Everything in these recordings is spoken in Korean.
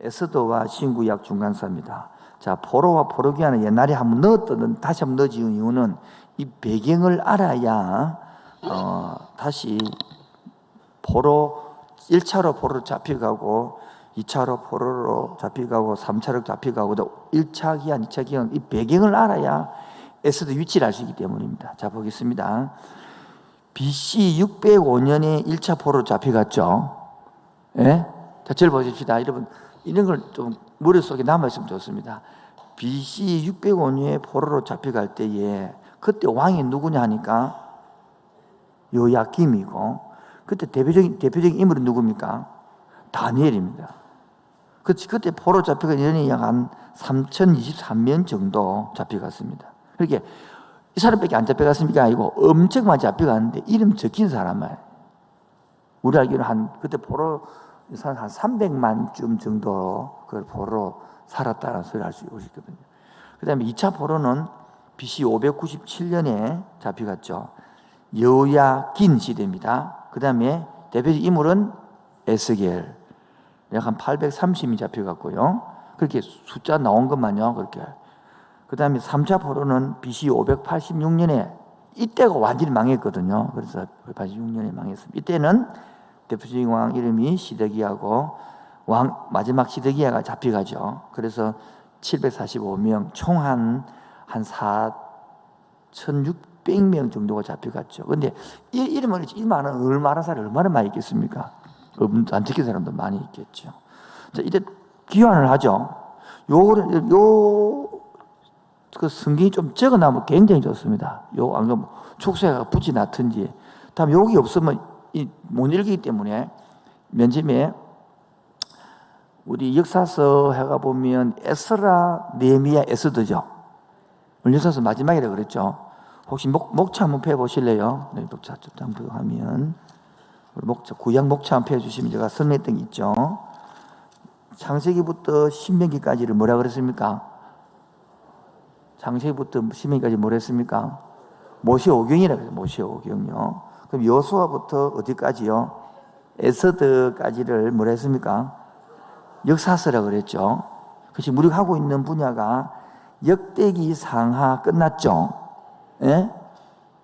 에스더와 신구약 중간사입니다. 자, 포로와 포로기아는 옛날에 한번 넣었던, 다시 한번 넣어지은 이유는 이 배경을 알아야 다시 1차로 포로로 잡혀가고 2차로 포로로 잡혀가고 3차로 잡혀가고 1차 기한, 2차 기한, 이 배경을 알아야 에스더 위치를 알 수 있기 때문입니다. 자, 보겠습니다. BC 605년에 1차 포로로 잡혀갔죠. 예? 자, 저를 보십시다. 여러분, 이런 걸 좀 머릿속에 남아있으면 좋습니다. BC 605년에 포로로 잡혀갈 때에 그때 왕이 누구냐 하니까 요야김이고, 그때 대표적인 인물은 누굽니까? 다니엘입니다. 그때 포로 잡혀간 인원이 약 한 3023명 정도 잡혀갔습니다. 그렇게 이 사람밖에 안 잡혀갔습니까? 아니고 엄청 많이 잡혀갔는데 이름 적힌 사람만 우리 알기로 그때 포로 한 300만쯤 정도 그걸 포로로 살았다는 소리를 알 수 있거든요. 그 다음에 2차 포로는 BC 597년에 잡혀갔죠. 여호야긴 시대입니다. 그 다음에 대표적 인물은 에스겔. 약 한 830이 잡혀갔고요. 그렇게 숫자 나온 것만요. 그렇게. 그 다음에 3차 포로는 BC 586년에 이때가 완전히 망했거든요. 그래서 586년에 망했습니다. 이때는 대표적인 왕 이름이 시드기야고 마지막 시드기야가 잡혀가죠. 그래서 745명, 총 한 4,600명 정도가 잡혀갔죠. 그런데 이름을 이 많은 얼마나 사람이 얼마나 많이 있겠습니까? 안 지킨 사람도 많이 있겠죠. 자, 이때 기환을 하죠. 그 성경이 좀 적어나면 굉장히 좋습니다. 안 그러면 축소해가 붙이 놨든지. 다음 여기 없으면 못 읽기 때문에 맨 처음에 우리 역사서 해가 보면 에스라, 네미야, 에스더죠. 오늘 역사서 마지막이라 그랬죠. 혹시 목차 한번 펴보실래요? 네, 목차 좀 하면 구약 목차 한번 펴주시면 제가 설명했던 게 있죠. 창세기부터 신명기까지를 뭐라 그랬습니까? 창세기부터 신명기까지 뭐라 했습니까? 모세오경이라고 해요. 모세오경요. 그럼 여호수아부터 어디까지요? 에스더까지를 뭐라 했습니까? 역사서라고 그랬죠. 그것이 우리가 하고 있는 분야가 역대기 상하 끝났죠. 예?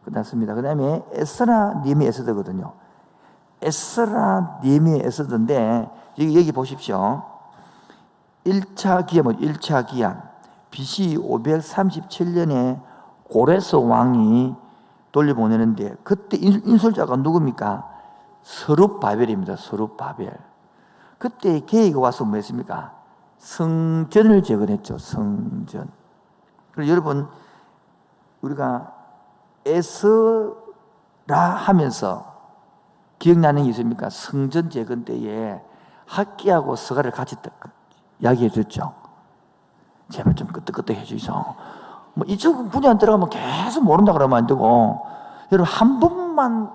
끝났습니다. 그 다음에 에스라, 니미, 에스더거든요. 에스라, 니미, 에스더인데 여기 보십시오. 1차 기한 BC 537년에 고레스 왕이 돌려보내는데 그때 인솔자가 누굽니까? 스룹바벨입니다. 스룹바벨. 그때 계획이 와서 뭐 했습니까? 성전을 재건했죠. 성전. 그리고 여러분 우리가 에스라 하면서 기억나는 게 있습니까? 성전 재건 때에 학기하고 서가를 같이 이야기해 줬죠. 제발 좀 끄떡끄떡 해주이소. 뭐 이쪽 분야 안 들어가면 계속 모른다 그러면 안 되고, 여러분 한 번만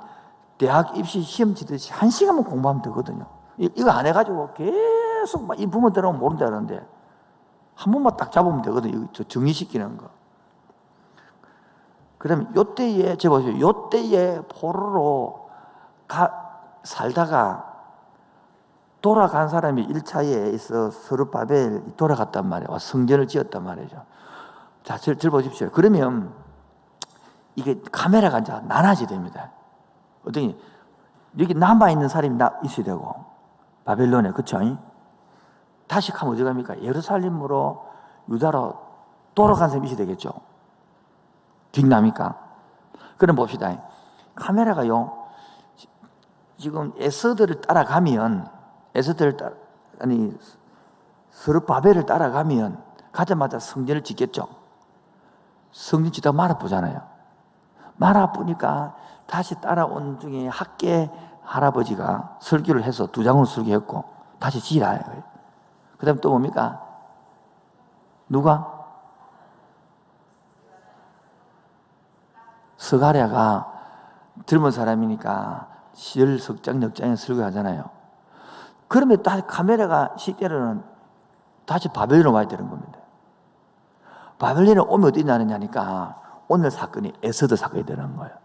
대학 입시 시험 치듯이 1시간만 공부하면 되거든요. 이거 안 해가지고 계속 막 이 부모 들어가면 모른다 그러는데 한 번만 딱 잡으면 되거든요. 이거 정리시키는 거. 그러면 요때에 제가 보세요. 요때에 포로로 살다가 돌아간 사람이 1차에 있어 스룹바벨 돌아갔단 말이에요. 성전을 지었단 말이죠. 자, 절 보십시오. 그러면 이게 카메라가 이제 나눠지게 됩니다. 어떻게 여기 남아있는 사람이 있어야 되고 바벨론에, 그쵸? 다시 가면 어디 갑니까? 예루살렘으로 유다로 돌아간 사람이 있어야 되겠죠. 기억납니까? 그럼 봅시다. 카메라가요, 지금 에스더를 따라가면, 스룹바벨을 따라가면 가자마자 성전을 짓겠죠. 성전 짓다가 말아보잖아요. 말아보니까 다시 따라온 중에 학계 할아버지가 설교를 해서 2장으로 설교했고 다시 지으라. 그 다음에 또 뭡니까? 누가? 스가랴가 젊은 사람이니까 시절 석장, 역장에 설교하잖아요. 그러면 다시 카메라가 실제로는 다시 바벨론으로 와야 되는 겁니다. 바벨론에 오면 어디 나느냐니까 오늘 사건이 에스더 사건이 되는 거예요.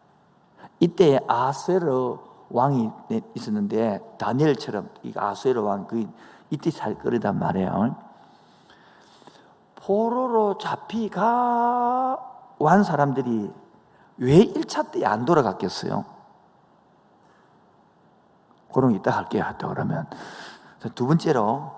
이때 아수에르 왕이 있었는데 다니엘처럼 이 아수에르 왕, 이때 사건이단 말이에요. 포로로 잡히가 완 사람들이 왜 1차 때 안 돌아갔겠어요? 그런 거 이따 할게요. 그러면 두 번째로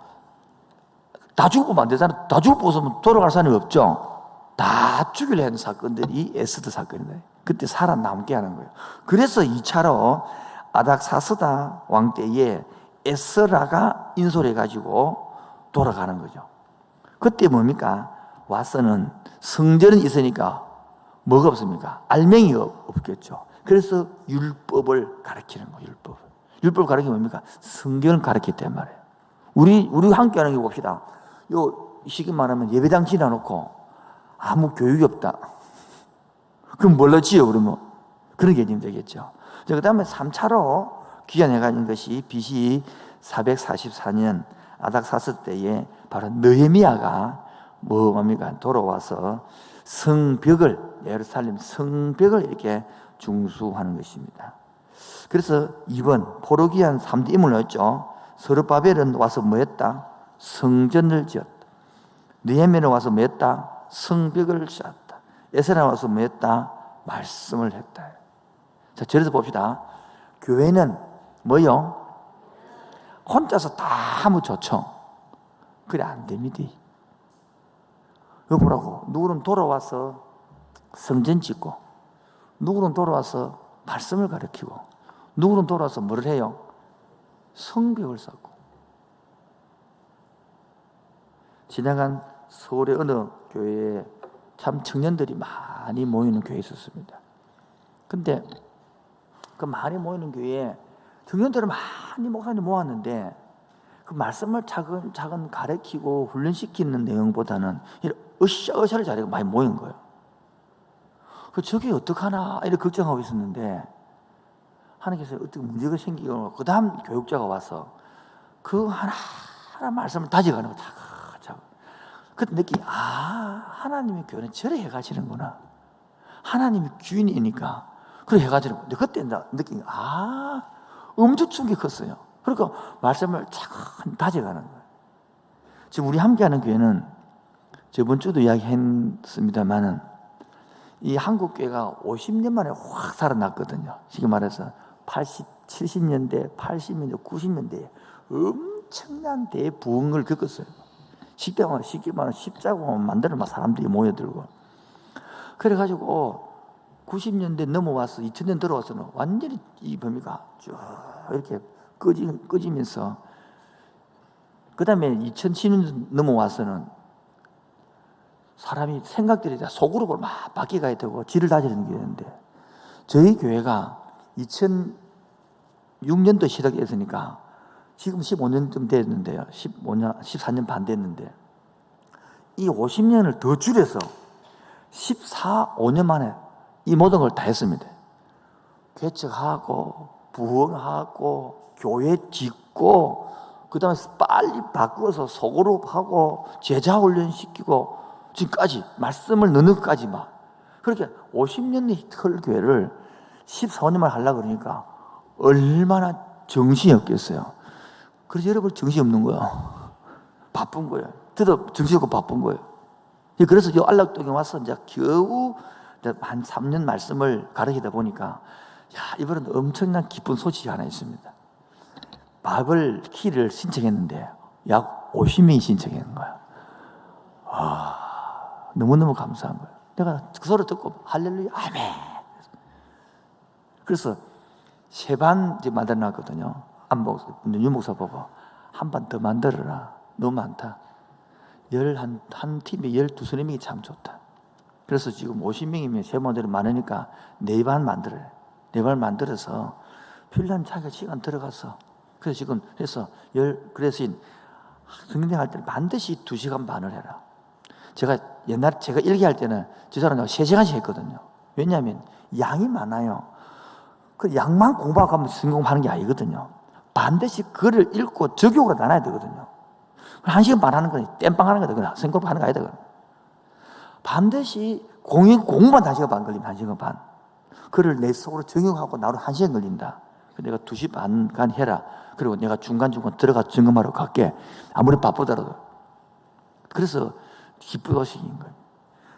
다 죽어보면 안 되잖아요. 다 죽어보면 돌아갈 사람이 없죠. 다 죽이려 하는 사건들이 에스더 사건이다. 그때 살아남게 하는 거예요. 그래서 2차로 아닥사스다 왕 때에 에스라가 인솔해가지고 돌아가는 거죠. 그때 뭡니까? 와서는 성전은 있으니까 뭐가 없습니까? 알맹이가 없겠죠. 그래서 율법을 가르치는 거예요. 율법을 가르치는 뭡니까? 성경을 가르쳤단 말이에요. 우리 함께 하는 게 봅시다. 쉽게 말하면 예배당 지나놓고 아무 교육이 없다. 그럼 뭘로 지어 그러면? 그런 개념이 되겠죠. 그 다음에 3차로 귀환해가는 것이 BC 444년 아닥사스 때에 바로 느헤미야가 뭡니까? 돌아와서 성벽을, 예루살렘 성벽을 이렇게 중수하는 것입니다. 그래서 2번 포로기한 3대 인물을 했죠. 스룹바벨은 와서 뭐 했다? 성전을 지었다. 느헤미야는 와서 뭐 했다? 성벽을 쌓았다. 에스라 와서 뭐 했다? 말씀을 했다. 자, 저래서 봅시다. 교회는 뭐요? 혼자서 다 하면 좋죠. 그래 안 됩니다. 이거 보라고. 누구는 돌아와서 성전 짓고, 누구는 돌아와서 말씀을 가르치고, 누구는 돌아와서 뭐를 해요? 성벽을 쌓고. 지나간 서울의 어느 교회에 참 청년들이 많이 모이는 교회에 있었습니다. 근데 그 많이 모이는 교회에 청년들을 많이 목사님 모았는데 그 말씀을 차근차근 가르치고 훈련시키는 내용보다는 으쌰으쌰를 잘하고 많이 모인 거예요. 저게 어떡하나 이렇게 걱정하고 있었는데 하나님께서 어떻게 문제가 생기고 그 다음 교육자가 와서 그 하나하나 말씀을 다져가는 거예요. 차근차근. 그때 느끼니 하나님의 교회는 저래 해가시는구나. 하나님이 주인이니까 그래 해가지는 거예요. 그때 느낀 엄청 충격이 컸어요. 그러니까 말씀을 차근 다져가는 거예요. 지금 우리 함께하는 교회는 저번 주도 이야기했습니다만은 이 한국교회가 50년 만에 확 살아났거든요. 쉽게 말해서 70년대, 80년대, 90년대에 엄청난 대부흥을 겪었어요. 쉽게 말하면 십자가만 만들어 막 사람들이 모여들고. 그래가지고 90년대 넘어와서 2000년 들어와서는 완전히 이 범위가 쭉 이렇게 꺼지면서 그 다음에 2010년 넘어와서는 사람이 생각들이 다 속으로 막 바뀌어가야 되고 질을 다지는 게 있는데 저희 교회가 2006년도 시작했으니까 지금 15년쯤 됐는데요. 14년 반 됐는데 이 50년을 더 줄여서 5년 만에 이 모든 걸 다 했습니다. 개척하고 부흥하고 교회 짓고 그 다음에 빨리 바꾸어서 속으로 하고 제자 훈련시키고 지금까지 말씀을 넣는 것까지 막 그렇게 50년의 털 교회를 14년만 하려고 그러니까 얼마나 정신이 없겠어요. 그래서 여러분 정신이 없는 거야. 바쁜 거예요. 저도 정신없고 바쁜 거예요. 그래서 이 안락동에 와서 이제 겨우 한 3년 말씀을 가르치다 보니까 이번엔 엄청난 기쁜 소식이 하나 있습니다. 바벨 키를 신청했는데 약 50명이 신청한 거야. 너무너무 감사한 거예요. 내가 그 소리 듣고 할렐루야 아멘. 그래서 세 반 만들어 놨거든요. 유목사 보고 한 반 더 만들어라. 너무 많다. 한 팀에 12~13명이 참 좋다. 그래서 지금 50명이면 세 반대로 많으니까 4반 만들어요. 4반 만들어서 필요한 자기가 시간 들어가서 그래서 지금 해서 그래서 성경 할 때는 반드시 2시간 반을 해라. 제가 일기할 때는 저 사람하고 3시간씩 했거든요. 왜냐하면 양이 많아요. 그 양만 공부하고 성공하는 게 아니거든요. 반드시 글을 읽고 적용으로 나눠야 되거든요. 1시간 반 하는 건 땜빵 하는 거다. 성공하는 거 아니다. 반드시 공부만 1시간 반 걸리면 1시간 반. 글을 내 속으로 적용하고 나로 1시간 걸린다. 내가 2시 반간 해라. 그리고 내가 중간중간 들어가 점검하러 갈게. 아무리 바쁘더라도. 그래서 기쁘신 거예요.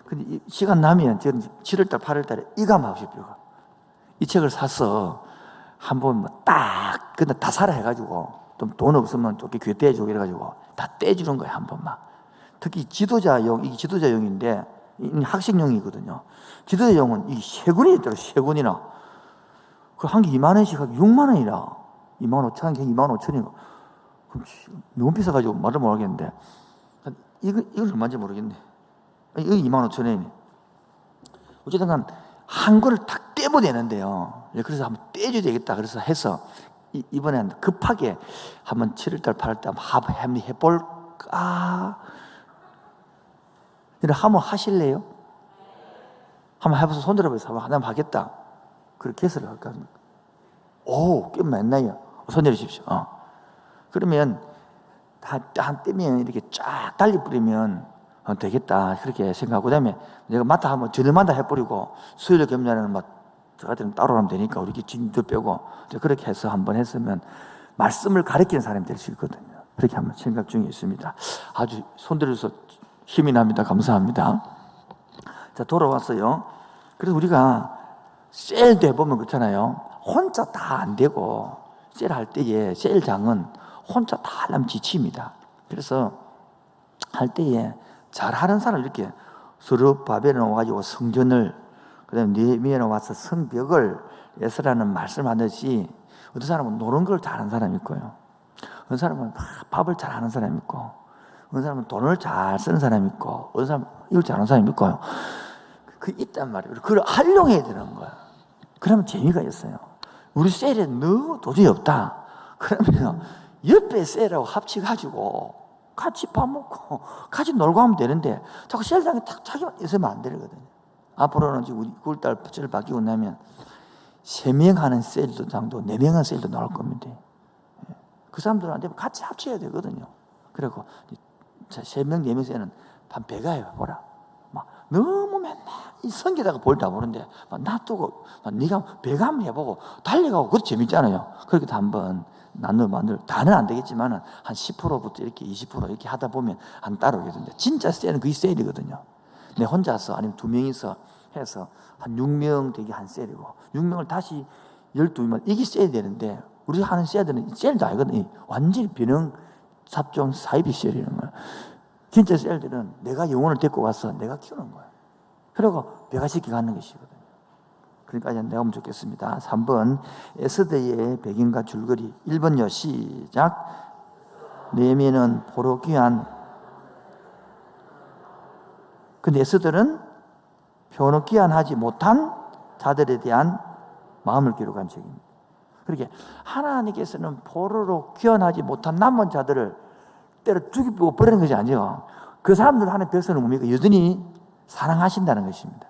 근데 시간 나면 저는 7월달, 8월달에 이감하고 싶어요. 이 책을 사서 한번 뭐 딱, 근데 다 사라 해가지고 좀 돈 없으면 좀 귀에 떼주고 이래가지고 다 떼주는 거예요, 한 번만. 특히 지도자용, 이게 지도자용인데 학식용이거든요. 지도자용은 이 세 권이 있더라고요, 세 권이나. 그 한 개 2만 원씩 하고 6만 원이라. 2만 5천 원, 2만 5천이고. 너무 비싸가지고 말을 모르겠는데. 이건 얼마인지 모르겠네. 이거 2만 5천 원이네. 어쨌든 간 한 권을 탁 떼면 되는데요. 그래서 한번 떼줘야 되겠다. 그래서 해서 이번에 급하게 한번 7월달, 8월달 한번 해볼까? 한번 하실래요? 한번 해봐서 손들어보세요. 한번 하겠다. 그렇게 해서 할까? 오, 꽤 많나요? 손 내리십시오. 그러면 한 떼면 이렇게 쫙 달리 뿌리면 되겠다. 그렇게 생각하고, 그 다음에 내가 마타 하면 저녁마다 해버리고, 수요일 금요일에는 저 같은 는 따로 하면 되니까, 우리 진도 빼고, 그렇게 해서 한번 했으면 말씀을 가르치는 사람이 될 수 있거든요. 그렇게 한번 생각 중에 있습니다. 아주 손들어서 힘이 납니다. 감사합니다. 자, 돌아왔어요. 그래서 우리가 세일도 해보면 그렇잖아요. 혼자 다 안 되고, 세일할 때에, 세일장은 혼자 다 하려면 지칩니다. 그래서 할 때에 잘하는 사람 이렇게 서로 바벨에 와가지고 성전을, 그 다음에 느헤미야에 와서 성벽을 예스라는 말씀하듯이, 어떤 사람은 노는 걸 잘하는 사람이 있고요. 어떤 사람은 밥을 잘하는 사람이 있고, 어떤 사람은 돈을 잘 쓰는 사람이 있고, 어떤 사람은 이걸 잘하는 사람이 있고요. 그 있단 말이에요. 그걸 활용해야 되는 거야. 그러면 재미가 있어요. 우리 셀에 너무 도저히 없다. 그러면 옆에 셀하고 합치가지고 같이 밥 먹고 같이 놀고 하면 되는데 자꾸 셀장에 딱 자기만 있으면 안 되거든요. 앞으로는 지금 우리 9월달 셀 바뀌고 나면 3명 하는 셀도 장도 4명 하는 셀도 나올 겁니다. 그 사람들한테 같이 합쳐야 되거든요. 그리고 3명, 4명 셀은 반 배가 해요. 보라. 막 너무 맨날 이 성기다가 볼 다 보는데 막 놔두고 네가 배가 한번 해보고 달려가고 그것도 재밌잖아요. 그렇게 한번 만들 다는 안 되겠지만은 한 10%부터 이렇게 20% 이렇게 하다 보면 안 따라오거든요. 진짜 셀은 그게 셀이거든요. 내 혼자서 아니면 2명이서 해서 한 6명 되게 한 셀이고 6명을 다시 12명 이게 셀이 되는데 우리 하는 셀들은 셀도 아니거든요. 완전히 변형 삽종 사이비 셀이라는 거예요. 진짜 셀들은 내가 영혼을 데리고 가서 내가 키우는 거예요. 그리고 배가시키고 가는 것이거든요. 그러니까 내가 하면 좋겠습니다. 3번 에스더의 배경과 줄거리. 1번요. 시작. 느헤미야는 보러 귀한, 근데 에스더는 표는 귀환하지 못한 자들에 대한 마음을 기록한 책입니다. 그렇게 하나님께서는 포로로 귀환하지 못한 남은 자들을 때려 죽이고 버리는 것이 아니에요. 그 사람들 하는 백성은 뭡니까? 여전히 사랑하신다는 것입니다.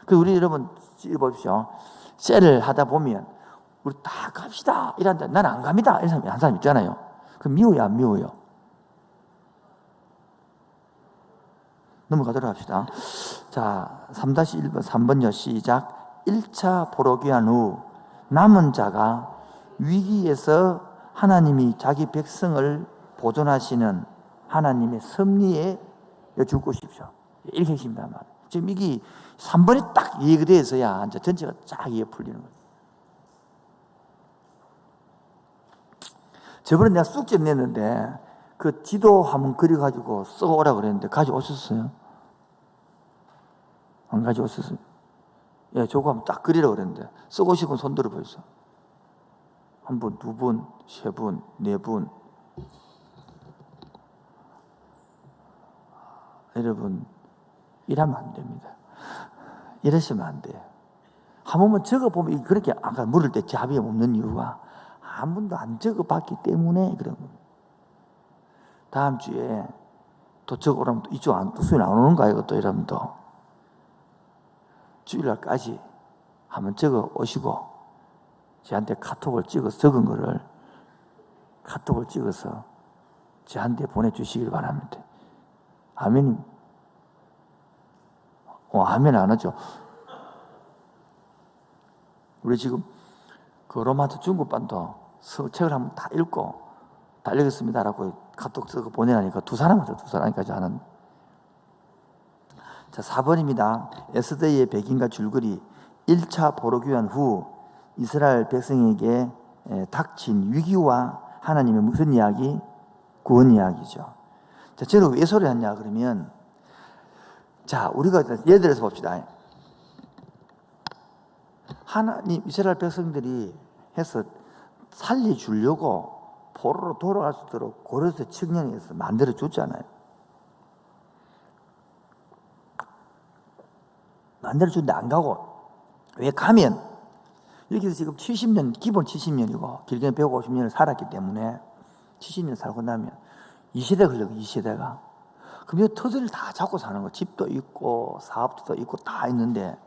그래서 우리 여러분 보십시오. 셀을 하다 보면 우리 다 갑시다 이런데 난 안 갑니다 이런 사람이 한 사람 있잖아요. 그럼 미워요 안 미워요? 넘어가도록 합시다. 자, 3-1번 3번요. 시작. 1차 포로 귀환 후 남은 자가 위기에서 하나님이 자기 백성을 보존하시는 하나님의 섭리에 여쭙고 싶죠. 이렇게 핵심이란 말이에요. 지금 이게 3번이 딱 이해가 돼서야 이제 전체가 쫙 이해 풀리는 거예요. 저번에 내가 쑥집 냈는데 그 지도 한번 그려가지고 써오라 그랬는데 가져오셨어요? 안 가져오셨어요? 예, 저거 한번 딱 그리라 그랬는데 써오신 분 손 들어 보이소. 한 분, 두 분, 세 분, 네 분. 여러분 이러면 안 됩니다. 이러시면 안 돼요. 한 번만 적어보면 그렇게 아까 물을 때 잡이 없는 이유가 한 번도 안 적어봤기 때문에 그런 겁니다. 다음 주에 또 적어오라면 또 이쪽 또 수요 안 오는 거 이것도 이러면 또 주일날까지 한번 적어 오시고 저한테 카톡을 찍어서 적은 거를 카톡을 찍어서 저한테 보내주시길 바랍니다. 아멘. 아멘 안 하죠. 우리 지금 그 로마트 중국반도 책을 한번 다 읽고 다 읽었습니다라고 카톡 쓰고 보내라니까 두 사람까지 하는. 자, 4번입니다. 에스더의 백인과 줄거리. 1차 포로 귀환 후 이스라엘 백성에게 닥친 위기와 하나님의 무슨 이야기? 구원 이야기죠. 자, 저는 왜 소리하냐 그러면, 자, 우리가 예를 들어서 봅시다. 하나님 이스라엘 백성들이 해서 살려주려고 포로로 돌아갈 수 있도록 고레스 칙령에서 만들어 줬잖아요. 만들어 줬는데 안 가고, 왜 가면 여기서 지금 70년, 기본 70년이고 길게는 150년을 살았기 때문에 70년 살고 나면 2세대가 흘러가, 2세대가. 그럼 이 터전을 다 잡고 사는 거. 집도 있고 사업도 있고 다 있는데,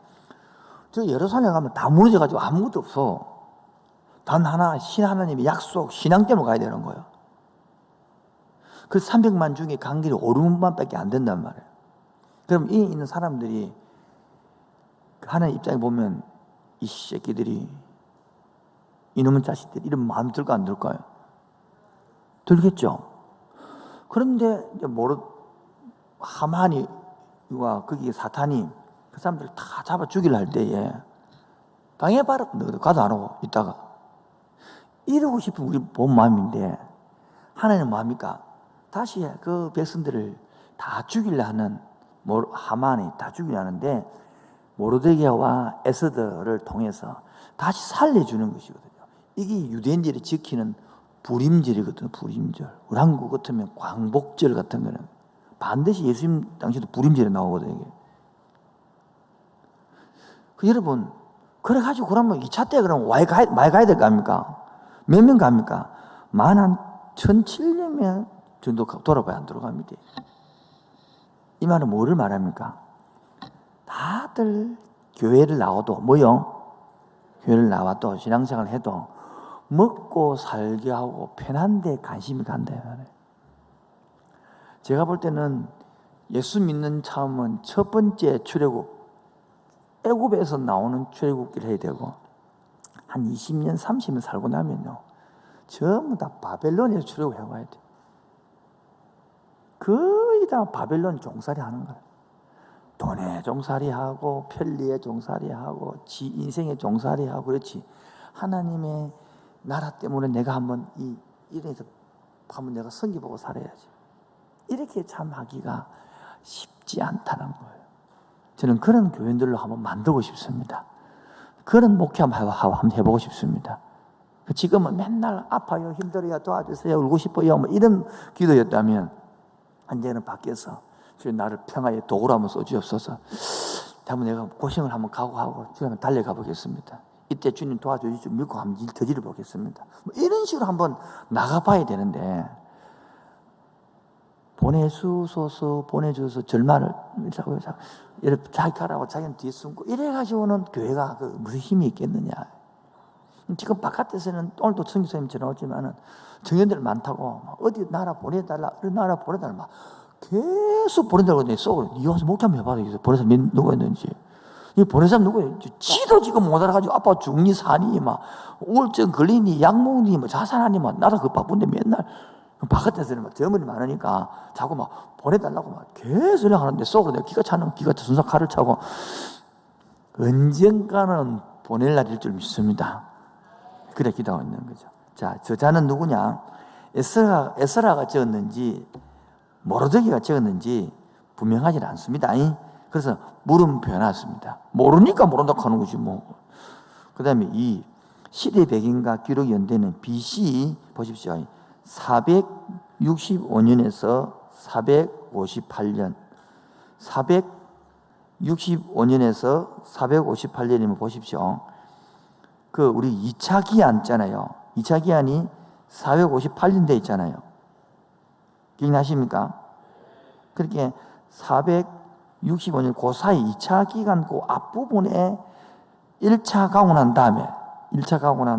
저 예루살렘 가면 다 무너져가지고 아무것도 없어. 단 하나, 하나님의 약속, 신앙 때문에 가야 되는 거예요. 그 300만 중에 간 길이 5, 6만 밖에 안 된단 말이에요. 그럼 이 있는 사람들이 하나님 입장에 보면 이 새끼들이, 이놈의 자식들이, 이런 마음이 들까 안 들까요? 들겠죠. 그런데 이제 하만이와 거기에 사탄이 그 사람들을 다 잡아 죽이려 할 때에 당해봐라. 너 가도 안 오고 있다가 이러고 싶은 우리 본 마음인데, 하나님은 뭐합니까? 다시 그 백성들을 다 죽이려 하는 하만이 다 죽이려 하는데, 모르드게와 에스더를 통해서 다시 살려주는 것이거든요. 이게 유대인들이 지키는 불임절이거든요. 불임절. 우리 한국 같으면 광복절 같은 거는 반드시 예수님 당시도 불임절에 나오거든요. 이게. 여러분, 그래가지고 그러면 2차 때 그러면 많이 가야 될 거 아닙니까? 몇 명 갑니까? 한 1,700명 정도 돌아봐야 안 들어갑니다. 이 말은 뭐를 말합니까? 다들 교회를 나와도, 교회를 나와도, 신앙생활을 해도 먹고 살게 하고 편한 데 관심이 간다. 제가 볼 때는 예수 믿는 처음은 첫 번째 출애굽, 애굽에서 나오는 출애굽기를 해야 되고, 한 20년, 30년 살고 나면요, 전부 다 바벨론에서 출애굽해 와야 돼. 거의 다 바벨론 종살이 하는 거예요. 돈에 종살이하고 편리에 종살이하고 지 인생에 종살이하고. 그렇지, 하나님의 나라 때문에 내가 한번 이 일에서 한번 내가 섬기보고 살아야지, 이렇게 참 하기가 쉽지 않다는 거예요. 저는 그런 교인들로 한번 만들고 싶습니다. 그런 목회 한번 해보고 싶습니다. 지금은 맨날 아파요, 힘들어요, 도와주세요, 울고 싶어요, 뭐 이런 기도였다면, 이제는 바뀌어서 주님 나를 평화의 도구로 한번 써주옵소서. 한번 내가 고생을 한번 각오하고 주님 한번 달려가 보겠습니다. 이때 주님 도와주실 줄 믿고 한번 일 저질러 보겠습니다. 뭐 이런 식으로 한번 나가봐야 되는데, 보내주소서 절말을 이렇게 자기 가라고 자기는 뒤에 숨고 이래가지고는 교회가 무슨 힘이 있겠느냐. 지금 바깥에서는 오늘도 성교사님 전화오지만은 청년들 많다고 어디 나라 보내달라, 어디 나라 보내달라 막 계속 보낸다고 내 쏘고, 니 와서 목회 한번 해봐라. 보내서 누가 있는지. 이 보낸 사람 누구예요? 지도 지금 못 알아가지고 아빠 죽니 사니 막 우울증 걸리니 약 먹니 뭐 자살하니 막 나도 그 바쁜데 맨날 바깥에서는 막 젊은이 많으니까 자꾸 막 보내달라고 막 계속 연락하는데 속으로 내가 기가 차는 기가 순삭 칼을 차고, 언젠가는 보낼 날일 줄 믿습니다. 그래 기도하고 있는 거죠. 자, 저자는 누구냐? 에스라가 적었는지 모르드게가 적었는지 분명하지 않습니다. 그래서 물음표 해놨습니다. 모르니까 모른다고 하는 거지 뭐. 그 다음에 이 시대 배경과 기록이 연대는 BC 보십시오. 465년에서 458년 465년에서 458년이면 보십시오. 우리 2차 기한 있잖아요. 2차 기한이 458년 돼 있잖아요. 기억나십니까? 그렇게 465년 그 사이 2차 기간 그 앞부분에 1차 가고 난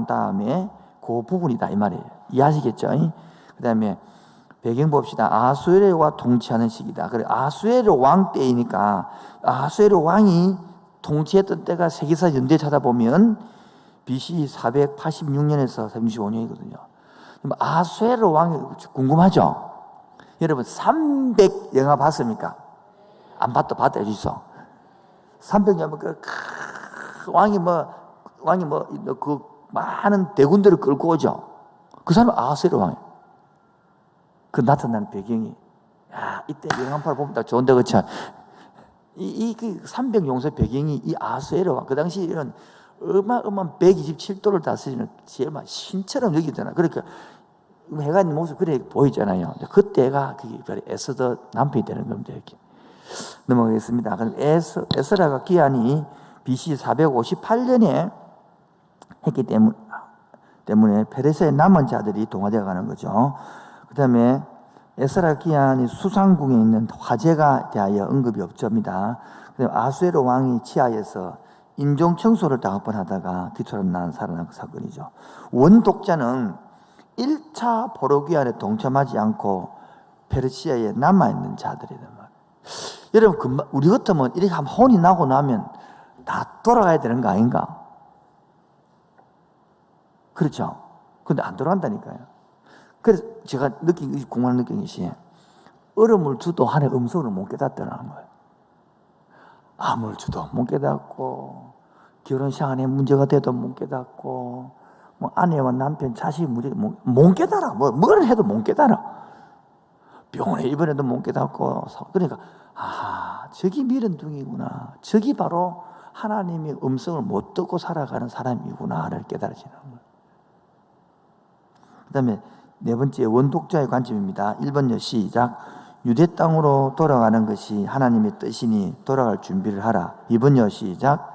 다음에 그 부분이다 이 말이에요. 이해하시겠죠? 그 다음에 배경 봅시다. 아하수에르가 통치하는 시기다. 그래, 아하수에르 왕 때이니까 아하수에르 왕이 통치했던 때가 세계사 연대 찾아보면 BC 486년에서 365년이거든요. 아수에로 왕이 궁금하죠? 여러분 300 영화 봤습니까? 안 봤다 봤다 해주소. 300년 그 왕이 그 많은 대군들을 끌고 오죠. 그 사람은 아수에로 왕이에요. 그 나타나는 배경이 이때 영한파를 보면 딱 좋은데 그렇죠? 이 300용사 배경이 이 아수에로 왕. 그 당시 이런 어마어마한 127도를 다스리는 제일 신처럼 여기잖아. 그러니까 해가 있는 모습 그래 보이잖아요. 그때가 그게 에스더 남편이 되는 겁니다. 이렇게 넘어가겠습니다. 그럼 에스라가 기한이 BC 458년에 했기 때문에 페르시아의 남은 자들이 동화되어 가는 거죠. 그 다음에 에스라 기한이 수상궁에 있는 화재가 대하여 언급이 없습니다. 아수에로 왕이 치하에서 인종 청소를 다섯 번 하다가 뒤처럼 살아난 그 사건이죠. 원독자는 1차 포로기한에 동참하지 않고 페르시아에 남아있는 자들이란 말이에요. 여러분, 우리 같으면 이렇게 한번 혼이 나고 나면 다 돌아가야 되는 거 아닌가? 그렇죠? 근데 안 돌아간다니까요. 그래서 제가 공부하는 느낀 것이 얼음을 주도 하나의 음성을 못 깨닫더라는 거예요. 아무를 주도 못 깨닫고, 결혼 시간에 문제가 돼도 못 깨닫고, 아내와 남편, 자식 문제가 못 깨달아. 뭘 해도 못 깨달아. 병원에 입원해도 못 깨닫고. 그러니까, 저기 미련둥이구나. 저기 바로 하나님의 음성을 못 듣고 살아가는 사람이구나를 깨달아지는 거예요. 그 다음에 네 번째, 원독자의 관점입니다. 1번요, 시작. 유대 땅으로 돌아가는 것이 하나님의 뜻이니 돌아갈 준비를 하라. 2번요, 시작.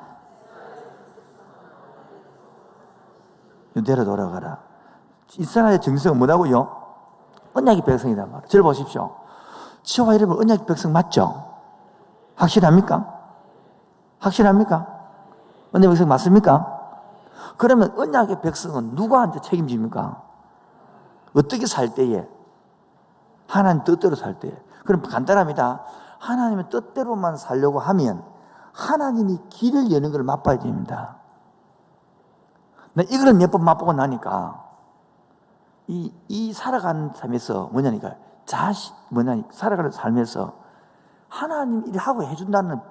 유대로 돌아가라. 이스라엘의 정성은 뭐라고요? 언약의 백성이란 말이에요. 저를 보십시오. 저와 여러분 언약의 백성 맞죠? 확실합니까? 확실합니까? 언약의 백성 맞습니까? 그러면 언약의 백성은 누구한테 책임집니까? 어떻게 살 때에? 하나님 뜻대로 살 때에. 그럼 간단합니다. 하나님의 뜻대로만 살려고 하면 하나님이 길을 여는 걸 맛봐야 됩니다. 이거를 몇 번 맛보고 나니까 이 살아가는 삶에서 살아가는 삶에서 하나님 일을 하고 해준다는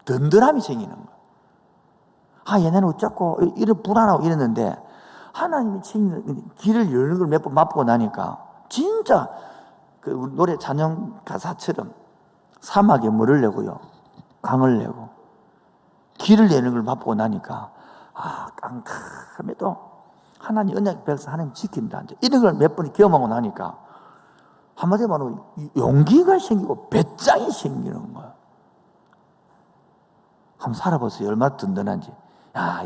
든든함이 생기는 거예요. 얘네는 어쩌고 이래 불안하고 이랬는데 하나님이 길을 여는 걸 몇 번 맛보고 나니까 진짜 그 노래 찬양 가사처럼 사막에 물을 내고요, 강을 내고 길을 내는 걸 맛보고 나니까 깜깜해도 하나님 언약 백성 하나님 지킨다. 이런 걸 몇 번 경험하고 나니까 한마디로 말하면 용기가 생기고 배짱이 생기는 거야. 한번 살아보세요. 얼마나 든든한지.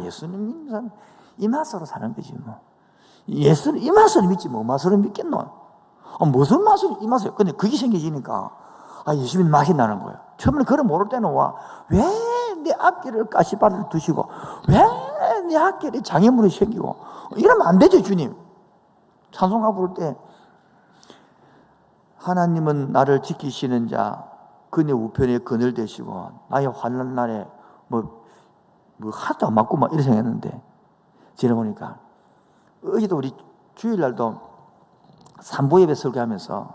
예수님 이 맛으로 사는 거지 뭐. 예수님 이 맛으로 믿지 뭐 맛으로 믿겠노? 무슨 맛으로 이 맛으로? 근데 그게 생겨지니까 예수님 맛이 나는 거예요. 처음에 그걸 모를 때는 왜 내 앞길을 가시밭을 두시고 왜 내 앞길에 장애물이 생기고 이러면 안 되죠. 주님 찬송가 부를 때 하나님은 나를 지키시는 자 그네 우편에 그늘 되시고 나의 환난 날에 하도 안 맞고 이렇게 생각했는데 지나보니까 어제도 우리 주일날도 산보예배 설교하면서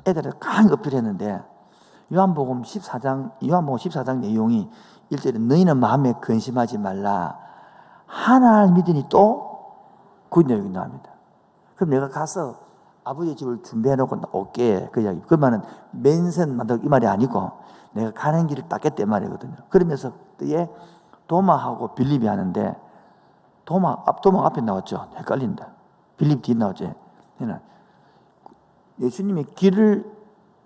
애들을 강하게 어필했는데 요한복음 14장 내용이 1절에 너희는 마음에 근심하지 말라. 하나를 믿으니 또 그 내용이 나옵니다. 그럼 내가 가서 아버지의 집을 준비해놓고 올게. 그 이야기. 그 말은 맨선 만들고 이 말이 아니고 내가 가는 길을 닦겠다 말이거든요. 그러면서 그때 도마하고 빌립이 하는데 도마 앞에 나왔죠. 헷갈린다. 빌립 뒤에 나왔죠. 예수님의 길을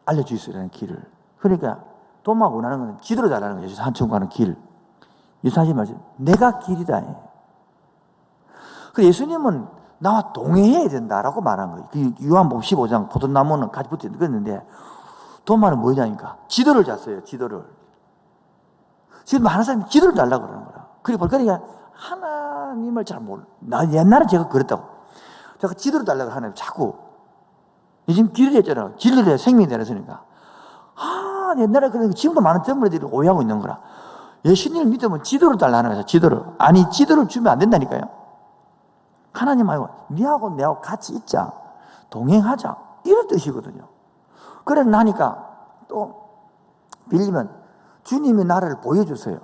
알려주시라는 길을. 그러니까 도마가 원하는 건 지도로 달라는 거예요. 예수 한천 가는 길. 예수 하지 마세요. 내가 길이다. 그래서 예수님은 나와 동행해야 된다라고 말한 거예요. 그 요한복음 15장 포도나무는 같이 붙어 있는데 도마는 뭐냐니까 지도를 잤어요. 지도를. 지금 많은 사람이 지도를 달라고 그러는 거라. 그러니까 하나님을 잘 몰라. 옛날에 제가 그랬다고. 제가 지도를 달라고 하나님 자꾸. 지금 길을 했잖아요. 길을 해야 생명이 되었으니까. 옛날에 그러니까 지금도 많은 젊은이들이 오해하고 있는 거라. 예수님을 믿으면 지도를 달라는 거죠. 지도를. 아니, 지도를 주면 안 된다니까요. 하나님 말고 니하고 내하고 같이 있자, 동행하자, 이런 뜻이거든요. 그래 나니까 또 빌리면 주님이 나를 보여주세요.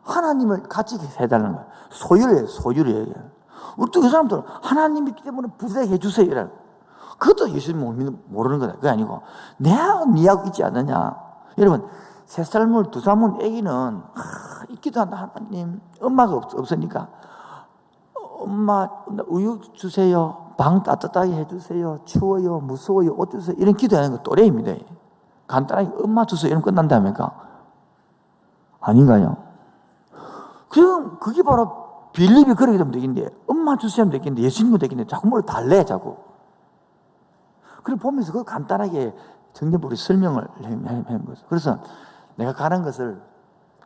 하나님을 같이 해달라는 거예요. 소유를 얘기해요. 우리 또 그 사람들은 하나님이 있기 때문에 부자되게 해주세요. 이래. 그것도 예수님 모르는 거다. 그게 아니고 내하고 니하고 있지 않느냐. 여러분 3살 물 2살 물 애기는 있기도 한다. 하나님 엄마가 없으니까 엄마 우유 주세요. 방 따뜻하게 해주세요. 추워요. 무서워요. 옷 주세요. 이런 기도하는 거 또래입니다. 간단하게 엄마 주세요. 이런 끝난다니까. 아닌가요? 그럼 그게 바로 빌립이 그러게 되면 되겠는데 엄마 주세요 하면 되겠는데 예수님은 되겠는데 자꾸 뭘 달래 자꾸. 그걸 보면서 그 간단하게 정답으로 설명을 한 거죠. 그래서 내가 가는 것을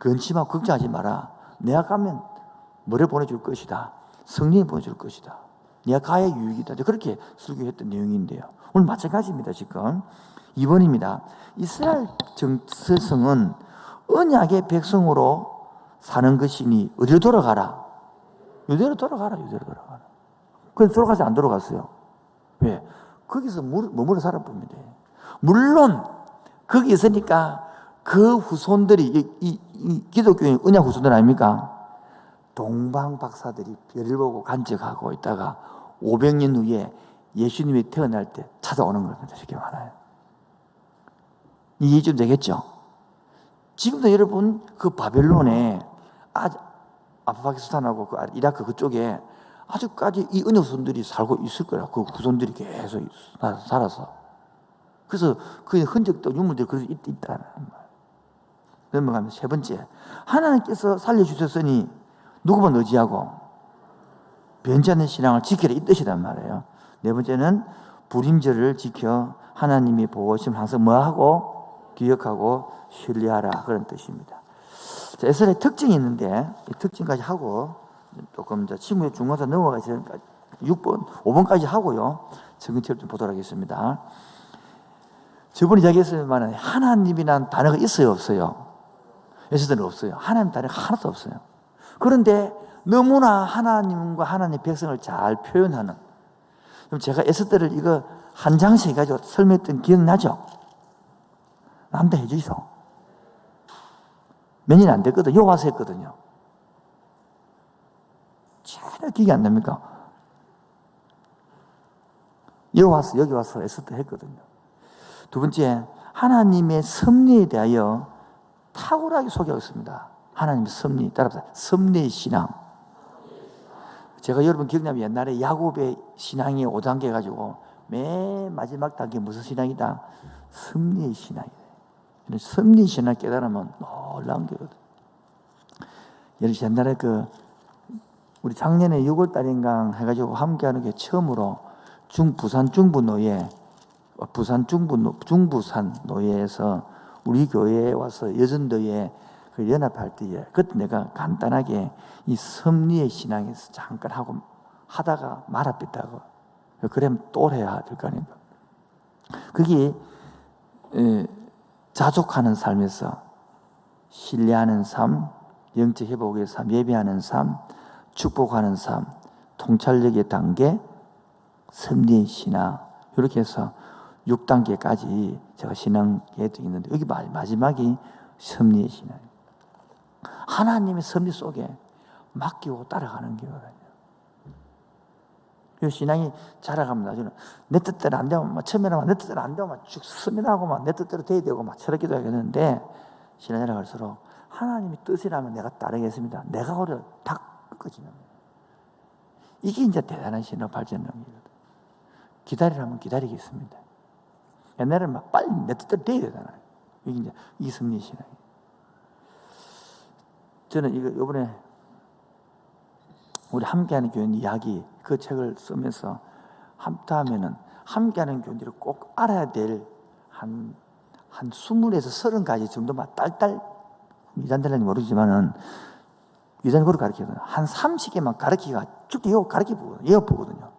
근심하고 걱정하지 마라. 내가 가면 뭐를 보내줄 것이다. 성령이 보내줄 것이다. 내가 가야 유익이다. 그렇게 설교했던 내용인데요. 오늘 마찬가지입니다. 지금 2번입니다. 이스라엘 정서성은 언약의 백성으로 사는 것이니 어디로 돌아가라? 이대로 돌아가라. 그래서 돌아가지 안 돌아갔어요. 왜? 거기서 머물러 살아봅니다. 물론 거기 있으니까 그 후손들이 이 기독교의 언약 후손들 아닙니까? 동방 박사들이 별을 보고 간직하고 있다가 500년 후에 예수님이 태어날 때 찾아오는 겁니다. 이렇게 말해요. 이해 좀 되겠죠? 지금도 여러분 그 바벨론에 아프가니스탄하고 그 이라크 그쪽에 아직까지 이 언약 후손들이 살고 있을 거야. 그 후손들이 계속 살아서. 그래서 그 흔적도 유물들이 그래서 있다는 말. 넘어가면 3번째. 하나님께서 살려주셨으니 누구만 의지하고 변치 않는 신앙을 지키라 이 뜻이란 말이에요. 4번째는 불임절을 지켜 하나님이 보호하시면 항상 뭐하고 기억하고 신뢰하라 그런 뜻입니다. 자, 에스라의 특징이 있는데 이 특징까지 하고 조금 친구의 중간사 넘어가서 6번, 5번까지 하고요. 정근체를 좀 보도록 하겠습니다. 저번에 이야기했지만 하나님이라는 단어가 있어요, 없어요? 에스더는 없어요. 하나님 단어가 하나도 없어요. 그런데 너무나 하나님과 하나님의 백성을 잘 표현하는. 그럼 제가 에스더를 이거 한 장씩 해가지고 설명했던 기억나죠? 남다 해주이소. 몇 년 안 됐거든. 요 와서 했거든요. 전혀 기억이 안 납니까? 여기 와서 에스더 했거든요. 2번째, 하나님의 섭리에 대하여 탁월하게 소개하고 있습니다. 하나님의 섭리, 따라서 섭리의 신앙. 제가 여러분 기억나면 옛날에 야곱의 신앙이 5단계 해가지고 맨 마지막 단계 무슨 신앙이다? 섭리의 신앙이다. 섭리의 신앙을 깨달으면 놀라운 게거든. 여러분 옛날에 우리 작년에 6월달인가 해가지고 함께하는 게 처음으로 부산 중부노예에서 우리 교회에 와서 여전도에 그 연합할 때에 그때 내가 간단하게 이 섭리의 신앙에서 잠깐 하다가 말아뺐다고. 그러면 또 해야 될 거 아닙니까? 그게 자족하는 삶에서 신뢰하는 삶, 영적 회복의 삶, 예배하는 삶, 축복하는 삶, 통찰력의 단계, 섭리의 신앙 이렇게 해서 6단계까지 제가 신앙 계획이 있는데 여기 마지막이 섭리의 신앙. 하나님의 섭리 속에 맡기고 따라가는 거거든요. 이 신앙이 자라가면 나중에 내 뜻대로 안 되면 처음에는 내 뜻대로 안 되면 쭉 스미나고 내 뜻대로 돼야 되고 저렇게도 하겠는데 신앙이 자라갈수록 하나님의 뜻이라면 내가 따르겠습니다. 내가 오히려 탁 끊어지는 거예요. 이게 이제 대단한 신앙 발전력이거든요. 기다리라면 기다리겠습니다. 옛날에는 막 빨리 내 뜻대로 돼야 되잖아요. 이게 이제 이 섭리 신앙이에요. 저는 이번에 우리 함께하는 교회 이야기 그 책을 쓰면서 함께하는 교인들이 꼭 알아야 될 한 20에서 30가지 정도만 딸딸 이단들는지 모르지만은 이단이 그걸 가르치거든요. 한 30개만 가르치기가 쭉 이어 보거든요.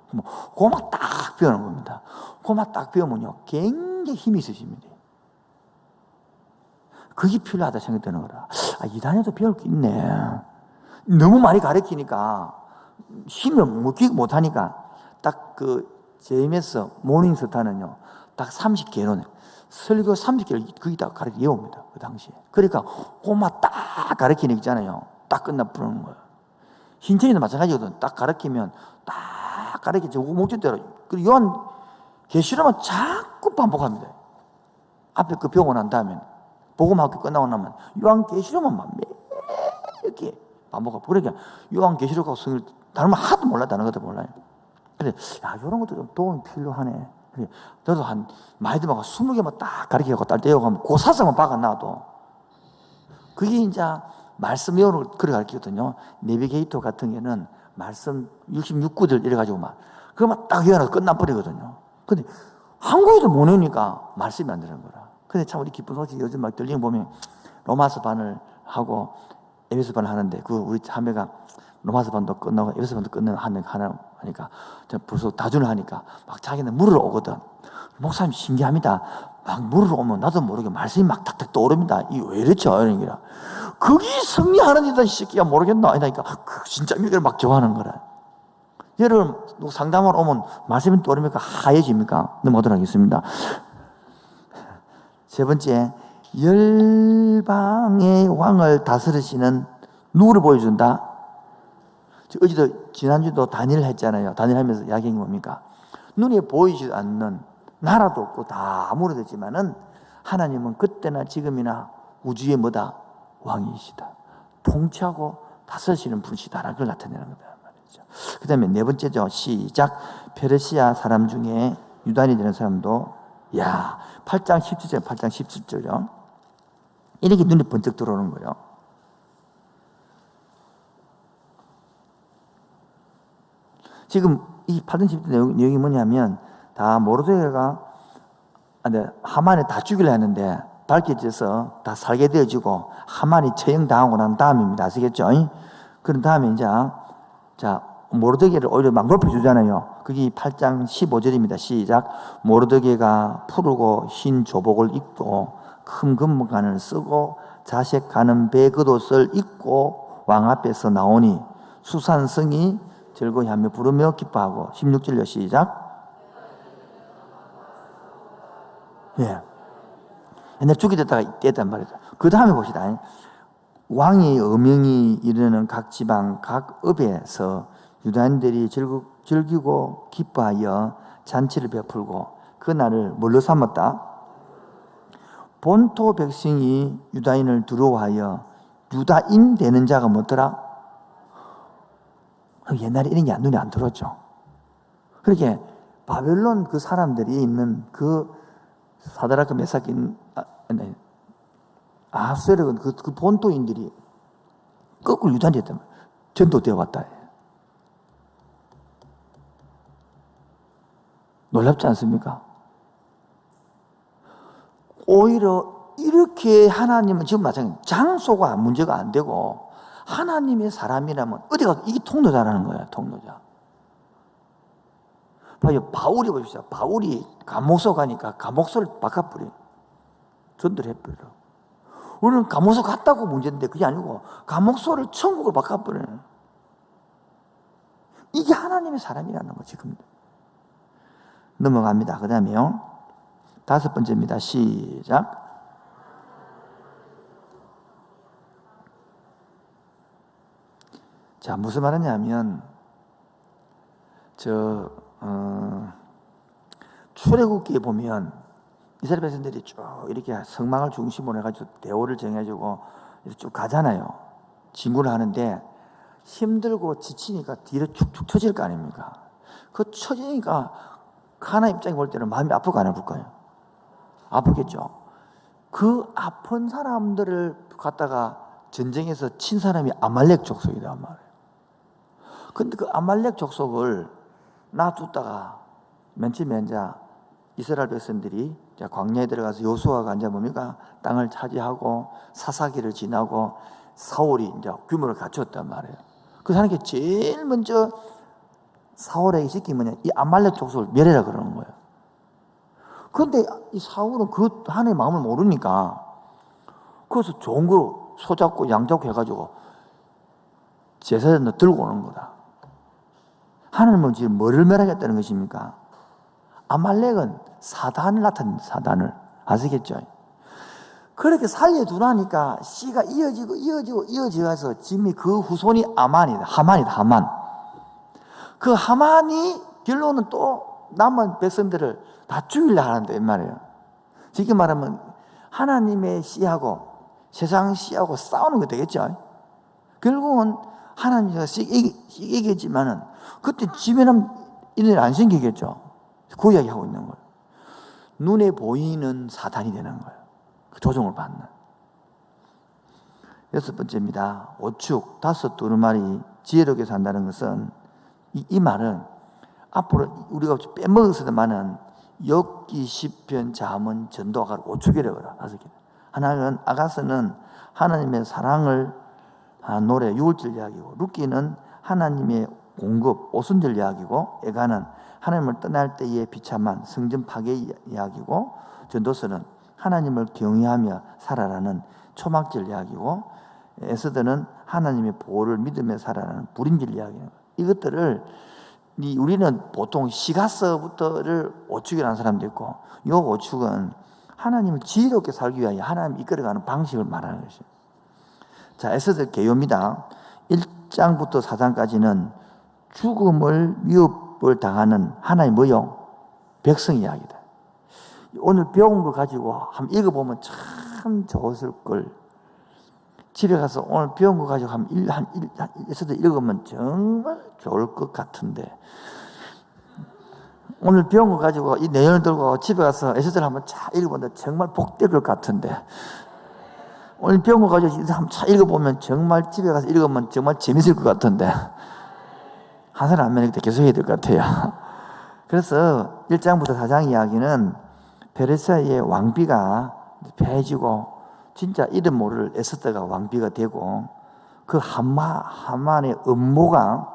그만 딱 배우는 겁니다. 그만 딱 배우면요 굉장히 힘이 있으십니다. 그게 필요하다 생각되는 거라. 이단에도 배울 게 있네. 너무 많이 가르치니까 힘이 묵기 못하니까 딱 그 JMS 모닝스타는요, 딱 30개로 설교 30개를 거기다 가르쳐 외웁니다. 그 당시에. 그러니까 고마 딱 가르치는 거 있잖아요. 딱 끝나 부르는 거예요. 신천이도 마찬가지거든. 딱 가르치면 딱 가르치죠. 목적대로. 그리고 요한 계시로만 자꾸 반복합니다. 앞에 그 배우고 난 다음에 복음학교 끝나고 나면 요한 계시로만 매일 이렇게 반복하고. 그러니까 요한 계시록하고 성을 다른 말 하도 몰라, 다른 것도 몰라요. 그래, 야, 이런 것도 좀 도움이 필요하네. 그래, 저도 한 많이 들면 20개만 딱 가르치고 딸 떼고 하면 그 사성만 박아놔도 그게 이제 말씀 외우는 걸 그래 가르치거든요. 내비게이터 같은 경우는 말씀 66구절 이래가지고 막 그거만 딱 외워놔서 끝나버리거든요. 근데 한국에도 못 외우니까 말씀이 안 되는 거라. 근데 참 우리 기쁜 소식이 요즘 막 들리는 거 보면 로마서 반을 하고 에베소 반을 하는데 그 우리 자매가 로마서 반도 끝나고 에베소 반도 끝내는 하나 하니까 벌써 다준을 하니까 막 자기는 물으러 오거든. 목사님 신기합니다. 막 물으러 오면 나도 모르게 말씀이 막 탁탁 떠오릅니다. 이게 왜 이렇죠? 이런 게라. 그게 승리하는 이다 이 새끼야 모르겠나? 아니니까 진짜 이걸 막 좋아하는 거라. 여러분 상담하러 오면 말씀이 떠오릅니까? 하얘집니까? 넘어가도록 하겠습니다. 세 번째, 열방의 왕을 다스리시는 누구를 보여준다? 어제도 지난주도 단일을 했잖아요. 단일하면서 이야기한 게 뭡니까? 눈에 보이지 않는 나라도 없고 다 무너졌지만은 하나님은 그때나 지금이나 우주의 뭐다? 왕이시다. 통치하고 다스리시는 분이시다라는 걸 나타내는 거다 말이죠. 그 다음에 네 번째죠. 시작. 페르시아 사람 중에 유단이 되는 사람도 8장 17절, 8장 17절이요. 이렇게 눈에 번쩍 들어오는 거예요. 지금 이 8장 17절 내용이 뭐냐면 다 모르드게가 하만을 다 죽이려 했는데 밝혀져서 다 살게 되어지고 하만이 처형당하고 난 다음입니다. 아시겠죠? 그런 다음에 이제 모르드게를 오히려 막 높여주잖아요. 그게 8장 15절입니다. 시작. 모르드게가 푸르고 흰 조복을 입고 큰 금관을 쓰고 자색 가는 배 겉옷을 입고 왕 앞에서 나오니 수산성이 즐거이 하며 부르며 기뻐하고. 16절로 시작. 예. 옛날 죽이 됐다가 떼단 말이죠. 그 다음에 봅시다. 왕의 어명이 이르는 각 지방 각 읍에서 유다인들이 즐기고 기뻐하여 잔치를 베풀고 그날을 뭘로 삼았다? 본토 백성이 유다인을 두려워하여 유다인 되는 자가 뭐더라? 옛날에 이런 게 눈에 안 들었죠. 그렇게 바벨론 그 사람들이 있는 그 사드라크 메삭 아수에르 그 본토인들이 거꾸로 유다인이 됐단 말이에요. 전도되어 왔다. 놀랍지 않습니까? 오히려 이렇게 하나님은 지금 마찬가지예요. 장소가 문제가 안 되고 하나님의 사람이라면 어디가 이게 통로자라는 거예요. 통로자. 봐요. 바울이 보십시오. 바울이 감옥소 가니까 감옥소를 바꿔버려. 전도를 해버려. 우리는 감옥소 갔다고 문제인데 그게 아니고 감옥소를 천국으로 바꿔버려요. 이게 하나님의 사람이라는 거 지금. 넘어갑니다. 그 다음에요. 5번째입니다. 시작. 자, 무슨 말이냐면 출애굽기에 보면 이스라엘 백성들이 쭉 이렇게 성막을 중심으로 해가지고 대오를 정해주고 이렇게 쭉 가잖아요. 진군을 하는데 힘들고 지치니까 뒤로 축축 처질 거 아닙니까? 그 처지니까 하나님 입장에 볼 때는 마음이 아프고 안 아플까요? 아프겠죠. 그 아픈 사람들을 갖다가 전쟁에서 친 사람이 아말렉 족속이란 말이에요. 근데 그 아말렉 족속을 놔뒀다가 맨 처음에 이제 이스라엘 백성들이 광야에 들어가서 여호수아가 이제 뭡니까? 땅을 차지하고 사사기를 지나고 사울이 이제 규모를 갖췄단 말이에요. 그래서 하는 게 제일 먼저 사울에게 시킨 뭐냐? 이 아말렉 족속을 멸해라 그러는 거예요. 그런데 이 사울은 그 하나님의 마음을 모르니까 그래서 좋은 거 소잡고 양잡고 해가지고 제사장도 들고 오는 거다. 하나님은 지금 뭐를 멸하겠다는 것입니까? 아말렉은 사단을 나타냅니다. 사단을. 아시겠죠? 그렇게 살려두라니까 씨가 이어지고서 지금이 그 후손이 하만이다. 그 하만이 결론은 또 남은 백성들을 다 죽이려 하는데 말이에요. 쉽게 말하면 하나님의 씨하고 세상 씨하고 싸우는 거 되겠죠. 결국은 하나님과 이기겠지만은 그때 지면은 이들 안 생기겠죠. 그 이야기 하고 있는 거예요. 눈에 보이는 사단이 되는 거예요. 그 조종을 받는. 6번째입니다. 오축, 5 두루마리 지혜롭게 산다는 것은 이 말은 앞으로 우리가 빼먹었으면은 욥기, 시편, 잠언, 전도가 오축이라고 해요. 하나는 아가서는 하나님의 사랑을 노래 6월절 이야기고, 룻기는 하나님의 공급 오순절 이야기고, 애가는 하나님을 떠날 때의 비참한 성전 파괴 이야기고, 전도서는 하나님을 경외하며 살아라는 초막절 이야기고, 에스더는 하나님의 보호를 믿으며 살아라는 불임절 이야기예요. 이것들을 우리는 보통 시가서부터를 오축이라는 사람도 있고, 이 오축은 하나님을 지혜롭게 살기 위하여 하나님을 이끌어가는 방식을 말하는 것이에요. 자, 에스더 개요입니다. 1장부터 4장까지는 죽음을 위협을 당하는 하나의 뭐요? 백성 이야기다. 오늘 배운 거 가지고 한번 읽어보면 참 좋을 걸. 집에 가서 오늘 배운 거 가지고 에스더 읽으면 정말 좋을 것 같은데, 오늘 배운 거 가지고 이 내용을 들고 집에 가서 에스더를 한번 차 읽어보면 정말 복될 것 같은데, 오늘 배운 거 가지고 한번 차 읽어보면 정말 집에 가서 읽으면 정말 재밌을 것 같은데, 한 사람 한 명이 계속 해야 될 것 같아요. 그래서 1장부터 4장 이야기는 페르시아의 왕비가 패해지고 진짜 이름 모를 에스더가 왕비가 되고, 그 하만의 음모가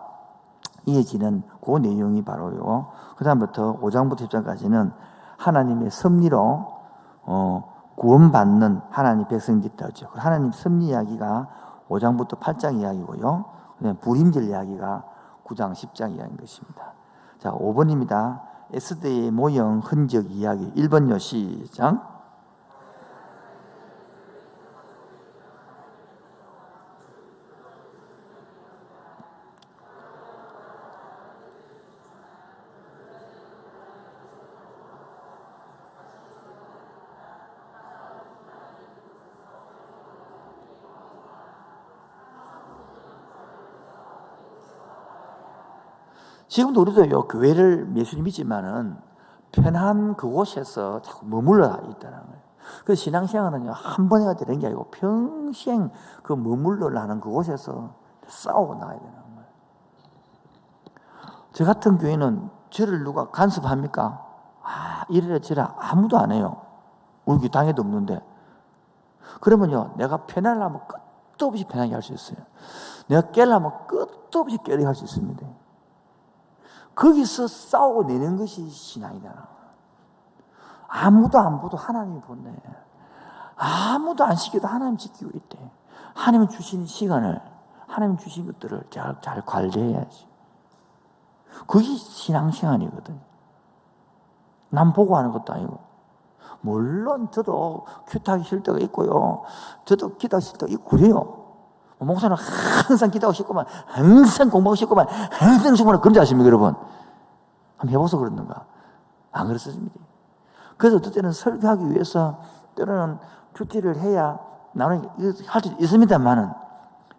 이어지는 그 내용이 바로요. 그 다음부터 5장부터 10장까지는 하나님의 섭리로 구원받는 하나님 백성들이 되죠. 하나님 섭리 이야기가 5장부터 8장 이야기고요. 불임절 이야기가 9장 10장 이야기인 것입니다. 자, 5번입니다. 에스더의 모형 흔적 이야기. 1번요. 시작. 지금도 우리도 교회를 예수님 믿지만은 편한 그곳에서 자꾸 머물러 있다는 거예요. 그 신앙생활은요, 한 번 해야 되는 게 아니고 평생 그 머물러 하는 그곳에서 싸우고 나가야 되는 거예요. 저 같은 교회는 저를 누가 간섭합니까? 이래라 저래라 아무도 안 해요. 우리 교회 당에도 없는데. 그러면요, 내가 편하려면 끝도 없이 편하게 할 수 있어요. 내가 깨려면 끝도 없이 깨게 할 수 있습니다. 거기서 싸우고 내는 것이 신앙이다. 아무도 안 보도 하나님이 본대. 아무도 안 시켜도 하나님 지키고 있대. 하나님 주신 시간을, 하나님 주신 것들을 잘 관리해야지. 그게 신앙생활이거든. 남 보고 하는 것도 아니고. 물론 저도 큐트하기 싫을 때가 있고요. 저도 기도하기 싫을 때가 있고 그래요. 목사는 항상 기도하고 싶구만, 항상 공부하고 싶구만, 항상 싶구만, 그런 줄 아십니까, 여러분? 한번 해보서 그러는가? 안 그랬습니다. 그래서 어떨 때는 설교하기 위해서 때로는 큐티를 해야 나는 할 수 있습니다만은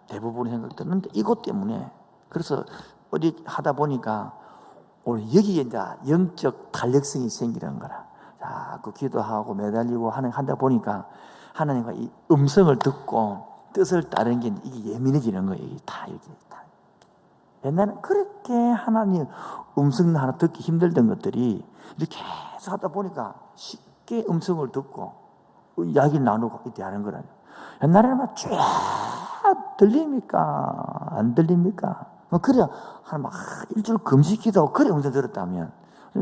대부분의 생각들은 이것 때문에. 그래서 어디 하다 보니까 오늘 여기에 이제 영적 탄력성이 생기는 거라. 자꾸 기도하고 매달리고 한다 보니까 하나님과 이 음성을 듣고 뜻을 따르는 게 이게 예민해지는 거예요. 이게 다. 옛날에는 그렇게 하나님 음성 하나 듣기 힘들던 것들이 이렇게 계속 하다 보니까 쉽게 음성을 듣고 이야기를 나누고 이렇게 하는 거라요. 옛날에는 막 쫙 들립니까? 안 들립니까? 그래야 막 일주일 금식기도 그래 음성 들었다면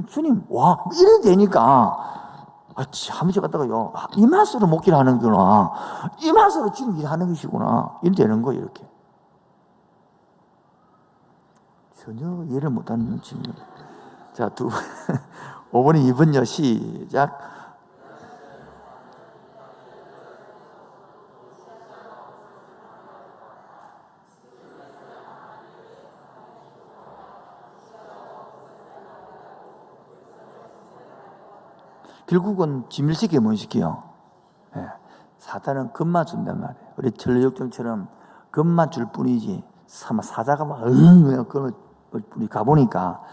주님 와 이래 되니까 한번 갔다가요 이 맛으로 먹기를 하는구나, 이 맛으로 지금 일하는 것이구나, 이래 되는 거예요. 이렇게 전혀 이해를 못하는 질문. 자, 5번이 2번요. 시작. 결국은 진밀시키게 못 시켜요. 예. 사탄은 겁만 준단 말이에요. 우리 전래역정처럼 겁만 줄 뿐이지 사자가 막 그걸 가보니까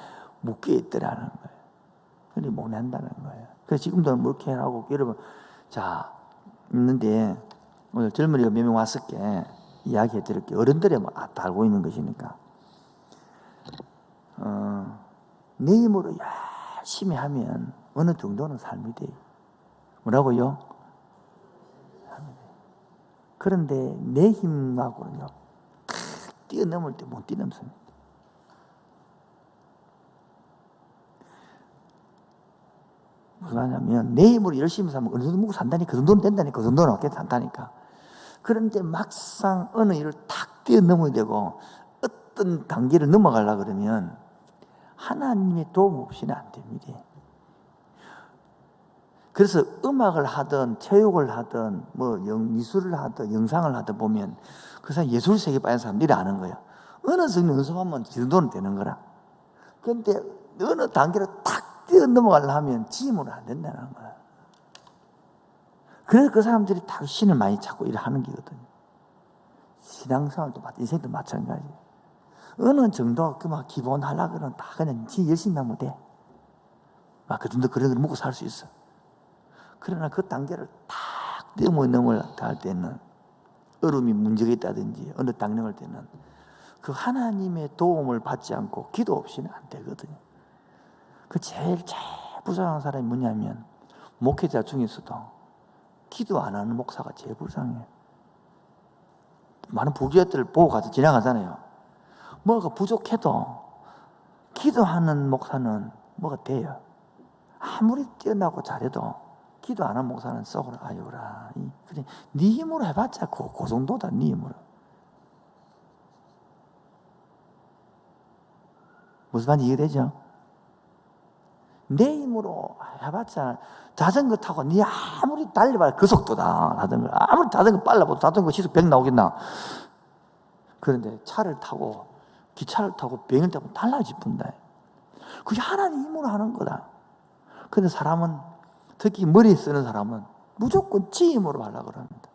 묶여 있더라는 거예요. 그런데 못 낸다는 거예요. 그래서 지금도 그렇게 하고 여러분, 자, 있는데 오늘 젊은이가 몇 명 왔을 게 이야기해 드릴게요. 어른들이 다 알고 있는 것이니까. 내 힘으로 열심히 하면 어느 정도는 삶이 돼요. 뭐라고요? 그런데 내 힘하고는요, 뛰어넘을 때 못 뛰넘습니다. 무슨 말이냐면, 내 힘으로 열심히 살면 어느 정도 먹고 산다니까, 그 정도는 된다니까, 그 정도는 어깨 산다니까. 그런데 막상 어느 일을 탁 뛰어넘어야 되고, 어떤 단계를 넘어가려고 그러면, 하나님의 도움 없이는 안 됩니다. 그래서 음악을 하든 체육을 하든 미술을 하든 영상을 하든 보면 그 사람 예술 세계 빠진 사람들이 아는 거예요. 어느 정도 연습하면 그 정도는 되는 거라. 그런데 어느 단계를 탁 뛰어 넘어가려 하면 지임으로 안 된다는 거야. 그래서 그 사람들이 다 신을 많이 찾고 일하는 거거든요. 신앙생활도 인생도 마찬가지예요. 어느 정도 막 기본 하려고 그러면 다 그냥 지 열심히 하면 돼. 그 정도 그런 걸 먹고 살 수 있어. 그러나 그 단계를 탁 넘어갈 때는 얼음이 문제가 있다든지 어느 당령할 때는 그 하나님의 도움을 받지 않고 기도 없이는 안 되거든요. 그 제일 불쌍한 사람이 뭐냐면 목회자 중에서도 기도 안 하는 목사가 제일 불쌍해요. 많은 부교회들 보고 가서 지나가잖아요. 뭐가 부족해도 기도하는 목사는 뭐가 돼요. 아무리 뛰어나고 잘해도 기도 안 하는 목사는 썩어라 아유라. 그래, 네 힘으로 해봤자 그 정도다. 네 힘으로. 무슨 말인지 이해되죠? 내 힘으로 해봤자 자전거 타고 네 아무리 달려봐야 그 속도다. 자전거 아무리 자전거 빨라봐도 자전거 시속 100 나오겠나. 그런데 차를 타고 기차를 타고 비행을 타고 달라질 뿐다. 그게 하나님 힘으로 하는 거다. 그런데 사람은 특히 머리 쓰는 사람은 무조건 지 힘으로 하려고 합니다.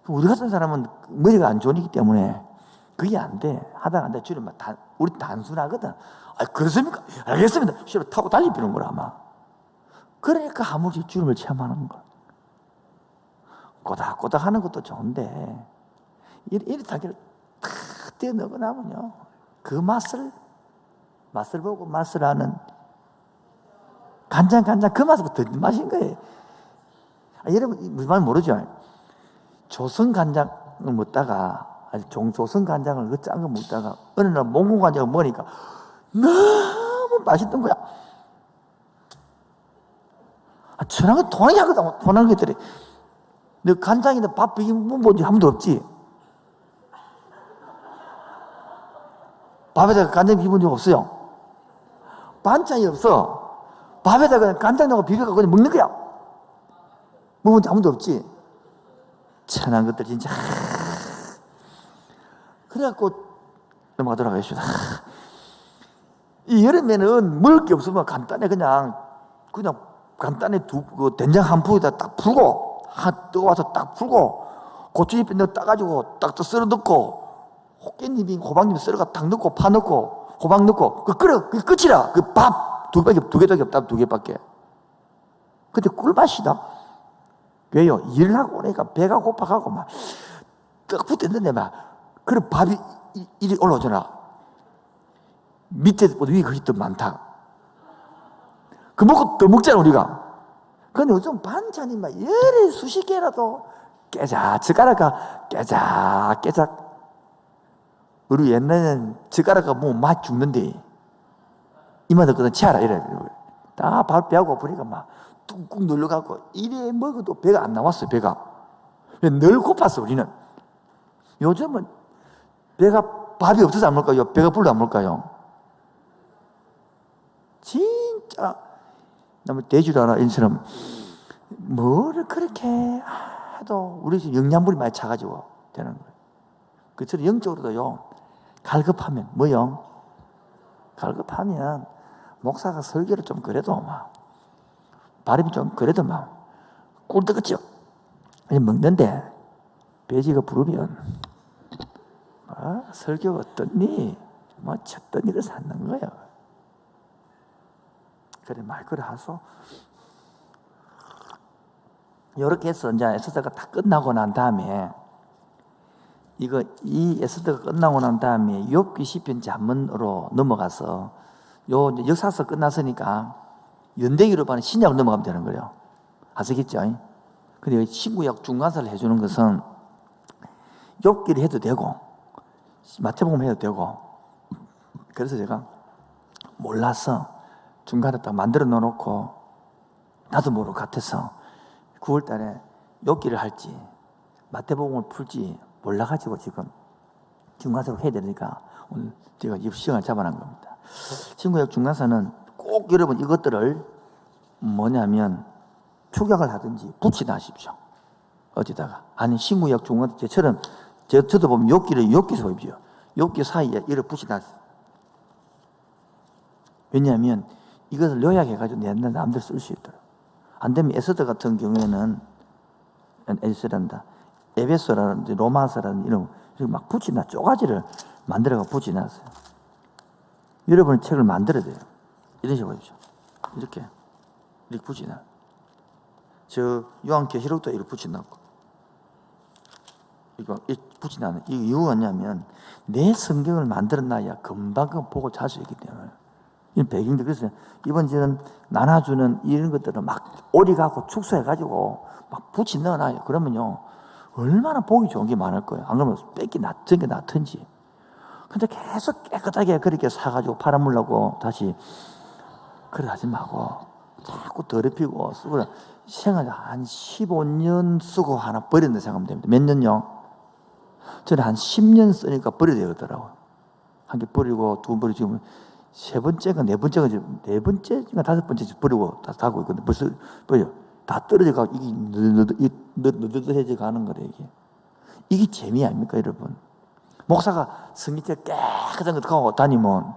우리 같은 사람은 머리가 안 좋기 때문에 그게 안 돼. 하다가 안 돼. 우리 단순하거든. 그렇습니까? 알겠습니다. 싫어. 타고 달리는 거라, 아마. 그러니까 아무리 주름을 체험하는 거. 꼬닥꼬닥 하는 것도 좋은데, 이리 단계를 탁 떼어넣고 나면요. 그 맛을 보고 맛을 아는 간장, 그 맛부터 맛인 거예요. 여러분, 무슨 말 모르죠? 조선 간장을 먹다가, 조선 간장을 그 짠 거 먹다가, 어느 날 몽고 간장을 먹으니까 너무 맛있던 거야. 천한 거 통하게 하거든, 통한 것들이. 너 간장이나 밥 비빔 본지 한 번도 없지? 밥에다가 간장 비빈 적 없어요? 반찬이 없어. 밥에다가 간장 넣고 비벼갖고 그냥 먹는 거야. 먹은 적 아무도 없지? 천한 것들 진짜. 그래갖고 넘어가도록 하겠습니다. 이 여름에는 먹을 게 없으면 간단해 그냥 간단히 그 된장 한 푸에다 딱 풀고 뜨거워서 딱 풀고 고추잎 따가지고 딱 썰어 넣고 호깻잎이 호박잎 썰어가 딱 넣고 파 넣고 호박 넣고 그게 끝이라. 그 밥 두 개밖에 없다. 두 개밖에. 근데 꿀맛이다. 왜요? 일을 하고 오니까 배가 고파가고 막 떡 붙었는데 막 그래 밥이 이리 올라오잖아. 밑에보다 위가 훨씬 더 많다. 그 먹고 더 먹잖아 우리가. 근데 요즘 반찬이 막 열에 수십 개라도 젓가락가 깨작. 우리 옛날에는 젓가락가 뭐 맛 죽는데 이마도 그냥 치아라 이래. 다 배하고 보니까 막 뚝뚝 눌러갖고 이래 먹어도 배가 안 나왔어요. 배가 늘 고팠어 우리는. 요즘은 배가 밥이 없어서 안 먹을까요? 배가 불러 안 먹을까요? 진짜 너무 돼지라나 인처럼 뭐를 그렇게 해도 우리 지금 영양분이 많이 차가지고 되는 거예요. 그처럼 영적으로도요, 갈급하면 뭐요? 갈급하면 목사가 설교를 좀 그래도 막 발음이 좀 그래도 막 꿀떡었죠. 먹는데 돼지가 부르면 설교가 어떻니? 뭐 쳤던 일을 찾는 거예요. 그래 말 그래 하소. 이렇게 해서 이제 에스더가 다 끝나고 난 다음에 이 에스더가 끝나고 난 다음에 욥기 시편 잠언으로 넘어가서 요 역사서 끝났으니까 연대기로 봐는 신약으로 넘어가면 되는 거예요. 아시겠죠? 근데 신구약 중간사를 해주는 것은 욥기를 해도 되고 마태복음 해도 되고, 그래서 제가 몰라서 중간에 딱 만들어 놓고 나도 모를 것 같아서 9월 달에 욥기를 할지 마태복음을 풀지 몰라가지고 지금 중간사로 해야 되니까 오늘 제가 이 시간을 잡아놓은 겁니다. 신구약 중간사는 꼭 여러분 이것들을 뭐냐면 축약을 하든지 붙이다 하십시오. 어디다가. 아니 신구약 중간사 저처럼 저도 보면 욥기에서 보십시오. 욥기 사이에 이를 붙이다. 왜냐하면 이것을 요약해가지고 내 남들 쓸 수 있도록. 안 되면 에스더 같은 경우에는 에스더란다. 에베소라든지 로마서라든지 이런 막 붙이나 쪼가지를 만들어가 붙여놨어요. 여러분은 책을 만들어야 돼요. 이런 식으로 보십시오. 이렇게 붙여놔. 저 요한계시록도 이렇게 붙여놨고, 이거 붙여놨는 이 이유가 뭐냐면 내 성경을 만들어놔야 금방 보고 잘 수 있기 때문에. 이 배경도 그래서 이번 저는 나눠주는 이런 것들을 막 오리가고 축소해가지고 막 붙이 넣어놔요. 그러면요 얼마나 보기 좋은 게 많을 거예요. 안 그러면 뺏기 낫던 게 낫든지. 근데 계속 깨끗하게 그렇게 사가지고 팔아물라고 다시 그래 하지 말고 자꾸 더럽히고 쓰고 생활 한 15년 쓰고 하나 버린다 생각하면 됩니다. 몇 년요? 저는 한 10년 쓰니까 버려야 되더라고요. 한 개 버리고 두 번 버리고 지금 세 번째가 네 번째가 다섯 번째 버리고 다 하고 있거든요. 벌써 다 떨어져 가고 이게 느드해져 가는 거래요. 이게 재미 아닙니까, 여러분? 목사가 성경책 깨끗한 거 갖고 다니면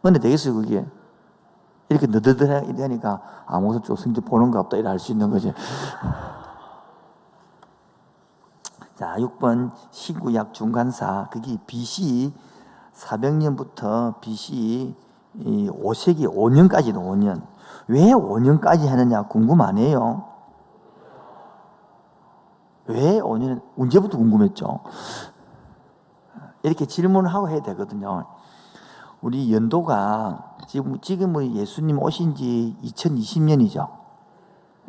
은혜 되겠어요, 그게? 이렇게 느드해하니까 목사 쪽 성경 보는가 없다 이래 알 수 있는 거지. 자, 6번 신구약 중간사. 그게 BC 400년부터 BC 5세기 5년까지는 5년. 왜 5년까지 하느냐 궁금하네요. 왜 5년? 언제부터 궁금했죠? 이렇게 질문을 하고 해야 되거든요. 우리 연도가 지금 예수님 오신 지 2020년이죠.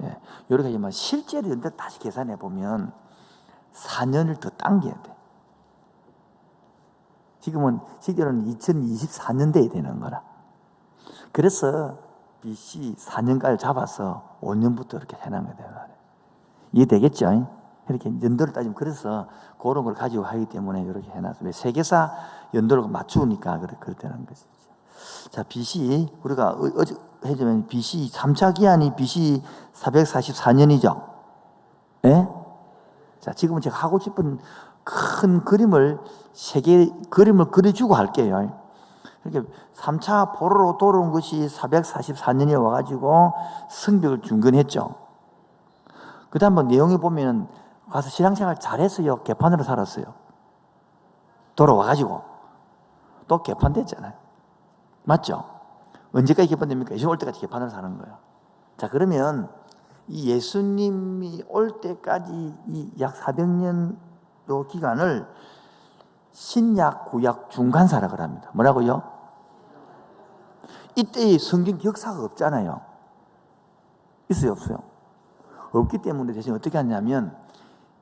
예, 여러 가지만 실제로 연도 다시 계산해 보면 4년을 더 당겨야 돼. 지금은 실제로는 2024년대에 되는 거라. 그래서 BC 4년까지 잡아서 5년부터 이렇게 해놓은 거예요. 이해되겠죠? 이렇게 연도를 따지면 그래서 그런 걸 가지고 하기 때문에 이렇게 해놨어요. 세계사 연도를 맞추니까 그렇다는 것이죠. 자, BC 우리가 어제 해주면 BC 3차 기한이 BC 444년이죠. 예? 자, 지금은 제가 하고 싶은 큰 그림을 세계 그림을 그려주고 할게요. 이렇게 3차 포로로 돌아온 것이 444년에 와가지고 성벽을 중건했죠. 그 다음 내용에 보면 가서 신앙생활 잘했어요? 개판으로 살았어요? 돌아와가지고 또 개판됐잖아요. 맞죠? 언제까지 개판됩니까? 예수 올 때까지 개판으로 사는 거예요. 자, 그러면 이 예수님이 올 때까지 이 약 400년 요 기간을 신약, 구약 중간사라고 합니다. 뭐라고요? 이때의 성경 역사가 없잖아요. 있어요, 없어요? 없기 때문에 대신 어떻게 하냐면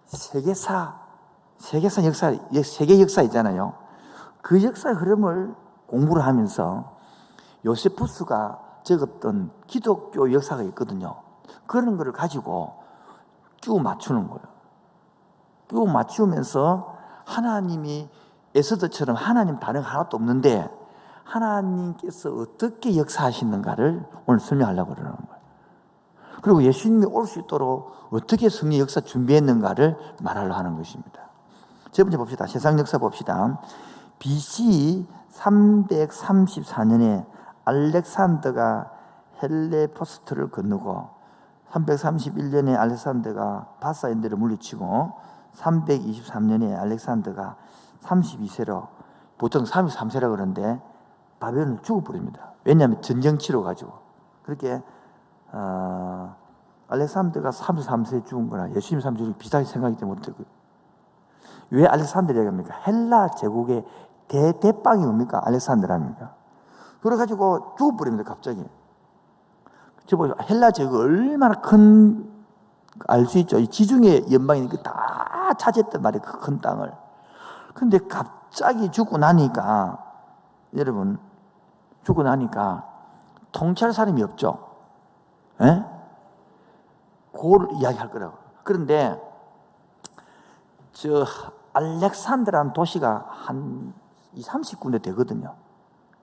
세계사 역사, 세계 역사 있잖아요. 그 역사의 흐름을 공부를 하면서 요세푸스가 적었던 기독교 역사가 있거든요. 그런 거를 가지고 쭉 맞추는 거예요. 쭉 맞추면서 하나님이 에스더처럼 하나님 단어가 하나도 없는데 하나님께서 어떻게 역사하시는가를 오늘 설명하려고 그러는 거예요. 그리고 예수님이 올 수 있도록 어떻게 성령 역사 준비했는가를 말하려 하는 것입니다. 첫 번째 봅시다. 세상 역사 봅시다. BC 334년에 알렉산더가 헬레포스트를 건너고 331년에 알렉산더가 바사인들을 물리치고 323년에 알렉산더가 32세로 보통 33세라고 그러는데 바벨론을 죽어버립니다. 왜냐하면 전쟁 치러가지고. 그렇게 알렉산더가 33세에 죽은 거나 예수님 33세에 비슷하게 생각이 때문에 왜 알렉산드리아가 합니까? 헬라 제국의 대빵이 뭡니까? 알렉산드라입니까? 그래가지고 죽어버립니다, 갑자기. 저 보세요. 헬라 제국이 얼마나 큰, 알 수 있죠. 이 지중해 연방이니까 다 차지했단 말이에요, 그 큰 땅을. 근데 갑자기 죽고 나니까, 여러분, 죽고 나니까 통치할 사람이 없죠. 예? 그걸 이야기할 거라고. 그런데, 알렉산드라는 도시가 한 30군데 되거든요.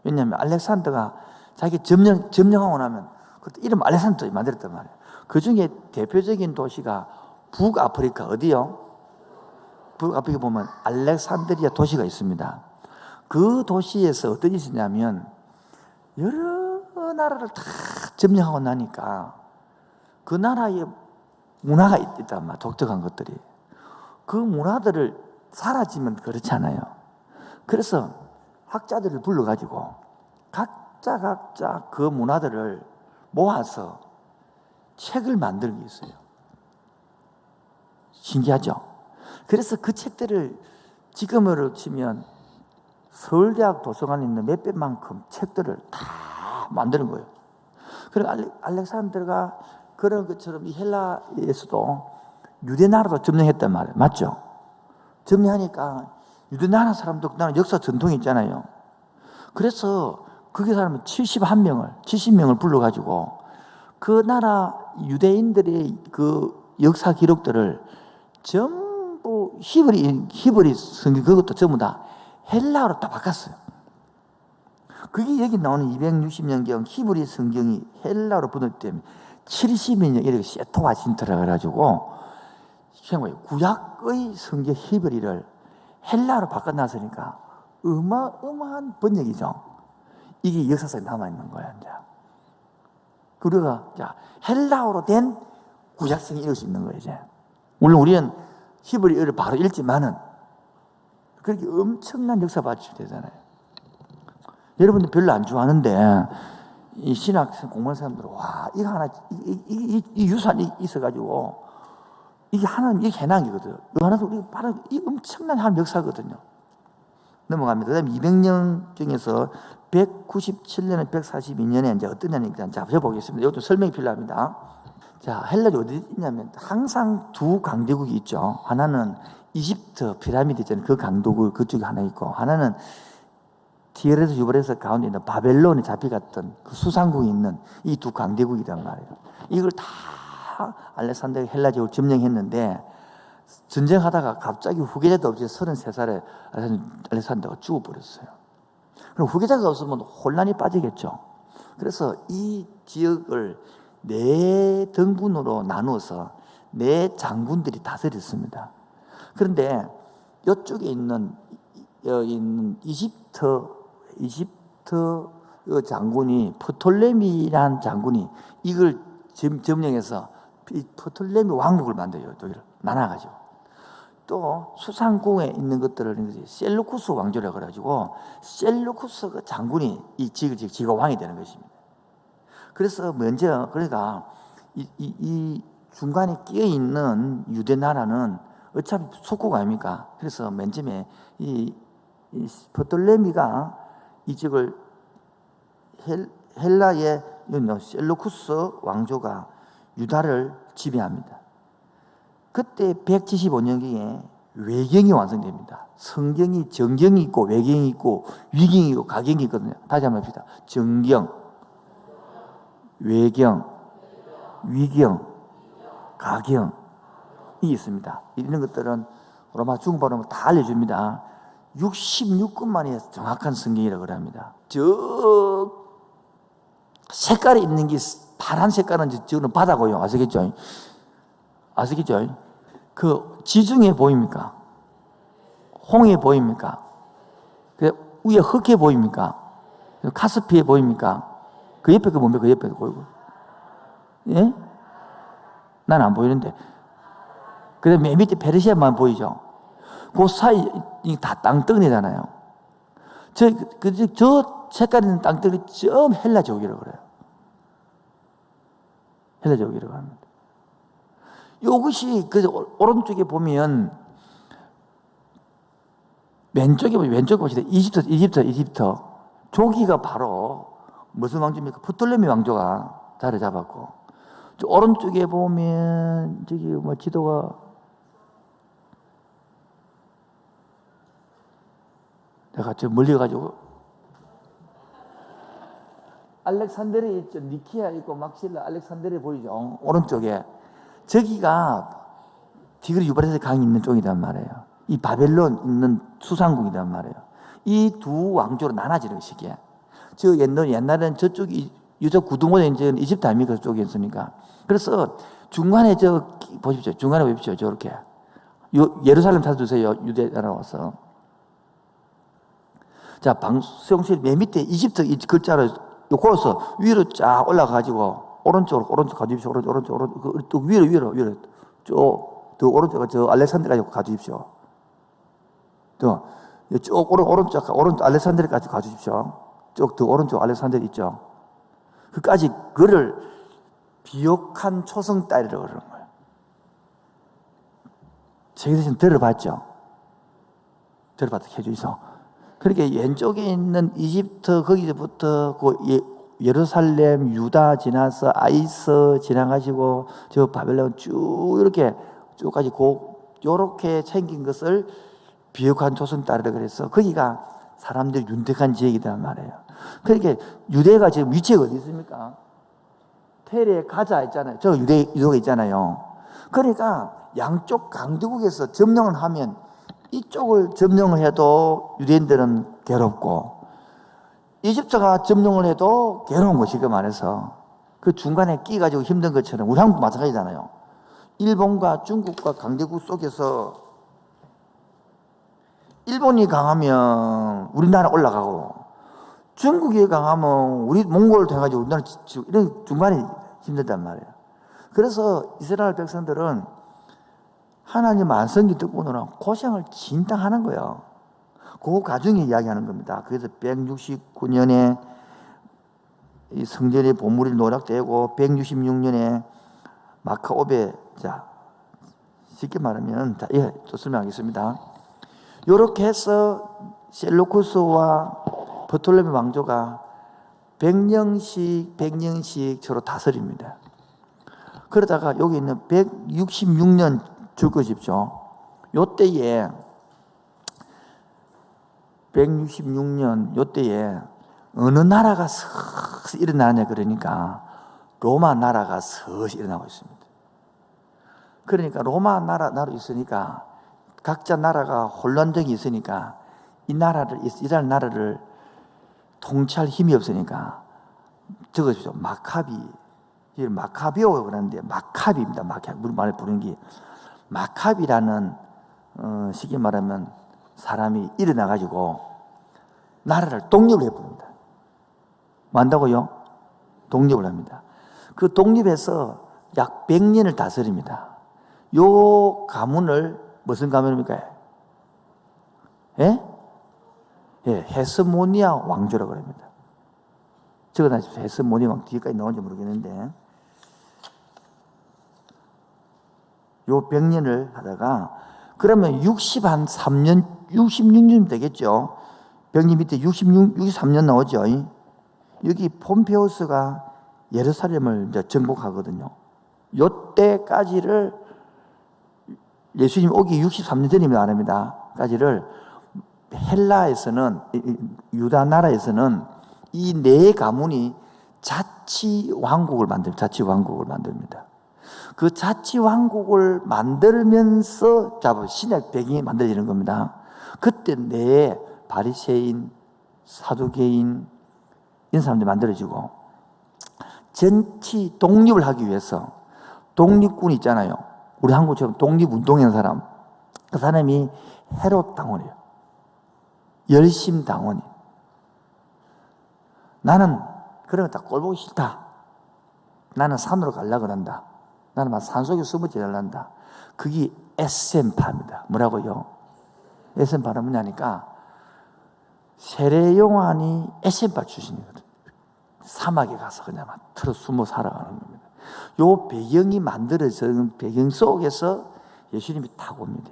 왜냐하면 알렉산더가 자기 점령하고 나면 그때 이름 알렉산더 만들었단 말이에요. 그 중에 대표적인 도시가 북아프리카 어디요? 북아프리카 보면 알렉산드리아 도시가 있습니다. 그 도시에서 어떤 일이 있었냐면 여러 나라를 다 점령하고 나니까 그 나라의 문화가 있단 말이에요. 독특한 것들이. 그 문화들을 사라지면 그렇지 않아요. 그래서 학자들을 불러가지고 각자 그 문화들을 모아서 책을 만들고 있어요. 신기하죠? 그래서 그 책들을 지금으로 치면 서울대학 도서관에 있는 몇백만큼 책들을 다 만드는 거예요. 그리고 알렉산더가 그런 것처럼 이 헬라에서도 유대 나라도 점령했단 말이에요. 맞죠? 점령하니까 유대 나라 사람도 그 나라 역사 전통이 있잖아요. 그래서 거기 사람은 70명을 불러가지고 그 나라 유대인들의 그 역사 기록들을 전부 히브리 성경 그것도 전부 다 헬라어로 다 바꿨어요. 그게 여기 나오는 260년경 히브리 성경이 헬라어로 번역 때문에 70년 이렇게 세토와신트라 그래가지고 구약의 성경 히브리를 헬라어로 바꿔놨으니까 어마어마한 번역이죠. 이게 역사상에 남아있는 거예요. 이제. 우리가 헬라어로 된 구약성이 읽을 수 있는 거예요. 이제. 물론 우리는 히브리어를 바로 읽지만은 그렇게 엄청난 역사 받으셔야 되잖아요. 여러분들 별로 안 좋아하는데 이 신학 공부하는 사람들은 와 이거 하나 이 유산이 있어가지고 이게 하나님 이게 해낭이거든. 이거 하나도 우리 바로 이 엄청난 하나님 역사거든요. 넘어갑니다. 그다음에 200년 중에서 197년에 142년에 이제 어떤 년인지 잡아보겠습니다. 이것도 설명이 필요합니다. 자, 헬라이 어디 있냐면 항상 두 강대국이 있죠. 하나는 이집트 피라미드 있잖아요. 그 강대국 그쪽에 하나 있고 하나는 티레스 유브레스 가운데 있는 바벨론에 잡혀갔던 그 수상국이 있는 이 두 강대국이란 말이에요. 이걸 다 알렉산더가 헬라 제국을 점령했는데 전쟁하다가 갑자기 후계자도 없이 33살에 알렉산더가 죽어버렸어요. 그럼 후계자가 없으면 혼란이 빠지겠죠. 그래서 이 지역을 4등분으로 나누어서 4장군들이 다스렸습니다. 그런데 이쪽에 있는 이집트 장군이 프톨레미라는 장군이 이걸 점령해서 프톨레미 왕국을 만들어요. 독일을 나눠가지고. 또 수상궁에 있는 것들을 셀루쿠스 왕조라고 그래가지고 셀루쿠스 그 장군이 이 지가 왕이 되는 것입니다. 그래서 먼저 그러니까 이 중간에 끼어 있는 유대 나라는 어차피 속국 아닙니까? 그래서 맨 처음에 이 프톨레미가 이 지역을 헬라의 셀루쿠스 왕조가 유다를 지배합니다. 그때 175년경에 외경이 완성됩니다. 성경이 정경이 있고 외경이 있고 위경이 있고 가경이 있거든요. 다시 한번 합시다. 정경, 외경, 위경, 가경이 있습니다. 이런 것들은 로마 중보로 다 알려줍니다. 66권만이 정확한 성경이라고 합니다. 저 색깔이 있는 게 파란 색깔은 저는 바다고요. 아시겠죠? 아시겠죠? 그 지중해 보입니까? 홍해 보입니까? 그 위에 흑해 보입니까? 카스피해 보입니까? 그 옆에 그 뭡니까? 그 옆에 보이고. 예? 난 안 보이는데. 그 다음에 맨 밑에 페르시아만 보이죠? 그 사이 다 땅덩이잖아요. 저 색깔 있는 땅덩이 좀 헬라 지역이라고 그래요. 헬라 지역이라고 합니다. 이것이 그 오른쪽에 보면 왼쪽에 보시다. 이집트. 저기가 바로 무슨 왕조입니까? 프톨레미 왕조가 자리 잡았고, 저 오른쪽에 보면 저기 뭐 지도가 내가 저 멀리 가지고 알렉산드리아 있죠. 니키아 있고 막실라 알렉산드리아 보이죠? 오른쪽에 저기가 디그리 유브라데스 강이 있는 쪽이란 말이에요. 이 바벨론 있는 수상국이란 말이에요. 이 두 왕조로 나눠지는 시기에 저 옛날에는 저쪽이 유적 구두모에 이제 이집트 아닙니까? 그쪽에 있으니까. 그래서 중간에 보십시오. 중간에 보십시오. 저렇게 예루살렘 찾아주세요. 유대나라 와서. 자, 방수용실 맨 밑에 이집트 이 글자로 요거서 위로 쫙 올라가가지고 오른쪽으로 가주십시오. 오른쪽 또 위로 더 오른쪽 저 알렉산드리아까지 가주십시오. 또 쭉 오른쪽 알렉산드리아까지 가주십시오. 쭉 더 오른쪽 알렉산드리아 있죠. 그까지 그를 비옥한 초성 딸이라고 그러는 거예요. 제가 들어봤죠. 들어봤다 해주이소. 그렇게 왼쪽에 있는 이집트 거기서부터 그 예루살렘, 유다 지나서 아이스 지나가시고 저 바벨론 쭉 이렇게 쭉까지 요렇게 챙긴 것을 비옥한 조선 딸이라 그래서 거기가 사람들이 윤택한 지역이란 말이에요. 그러니까 유대가 지금 위치가 어디 있습니까? 텔에 가자 있잖아요. 저 유대가 있잖아요. 그러니까 양쪽 강대국에서 점령을 하면 이쪽을 점령을 해도 유대인들은 괴롭고 이집트가 점령을 해도 괴로운 것이 그 말해서 그 중간에 끼가지고 힘든 것처럼 우리 한국도 마찬가지잖아요. 일본과 중국과 강대국 속에서 일본이 강하면 우리나라 올라가고 중국이 강하면 우리 몽골을 통해가지고 우리나라 이런 중간에 힘들단 말이에요. 그래서 이스라엘 백성들은 하나님 안성기 듣고 오느라 고생을 진짜 하는 거예요. 그 과정에 이야기하는 겁니다. 그래서 169년에 이 성전의 보물이 노략되고 166년에 마카오베, 자 쉽게 말하면 또 설명하겠습니다. 이렇게 해서 셀루쿠스와 프톨레미 왕조가 100년씩 서로 다스립니다. 그러다가 여기 있는 166년 적으십시오. 요때에 166년 요때에 어느 나라가 서서 일어나냐 그러니까 로마 나라가 서서 일어나고 있습니다. 그러니까 로마 나라 있으니까 각자 나라가 혼란적이 있으니까 이스라엘 나라를 통치할 힘이 없으니까 적으십시오. 마카비오 그러는데 마카비입니다. 우리 말에 부르는 게 마카비라는 쉽게 말하면 사람이 일어나가지고 나라를 독립을 해버립니다. 뭐 한다고요? 독립을 합니다. 그 독립해서 약 100년을 다스립니다. 요 가문을 무슨 가문입니까? 예? 예, 헤스모니아 왕조라고 합니다. 적어놔십시오. 헤스모니아 왕조 뒤까지 나온지 모르겠는데 요 100년을 하다가 그러면 66년 되겠죠. 100년 밑에 63년 나오죠. 여기 폼페우스가 예루살렘을 이제 정복하거든요. 요때까지를 예수님 오기 63년 전이면 안 합니다. 까지를 헬라에서는 유다 나라에서는 이 네 가문이 자치왕국을 만듭니다. 그 자치왕국을 만들면서 신약 배경이 만들어지는 겁니다. 그때 내 바리새인, 사두개인 이런 사람들이 만들어지고 정치 독립을 하기 위해서 독립군 있잖아요. 우리 한국처럼 독립운동하는 사람. 그 사람이 헤롯 당원이에요. 열심 당원이에요. 나는 그런 거 다 꼴보기 싫다. 나는 산으로 가려고 한다. 나는 막 산속에 숨어 지내려한다. 그게 SM파입니다. 뭐라고요? SM파는 뭐냐니까 세례요한이 SM파 출신이거든. 사막에 가서 그냥 막 틀어 숨어 살아가는 겁니다. 요 배경이 만들어진 배경 속에서 예수님이 타고 옵니다.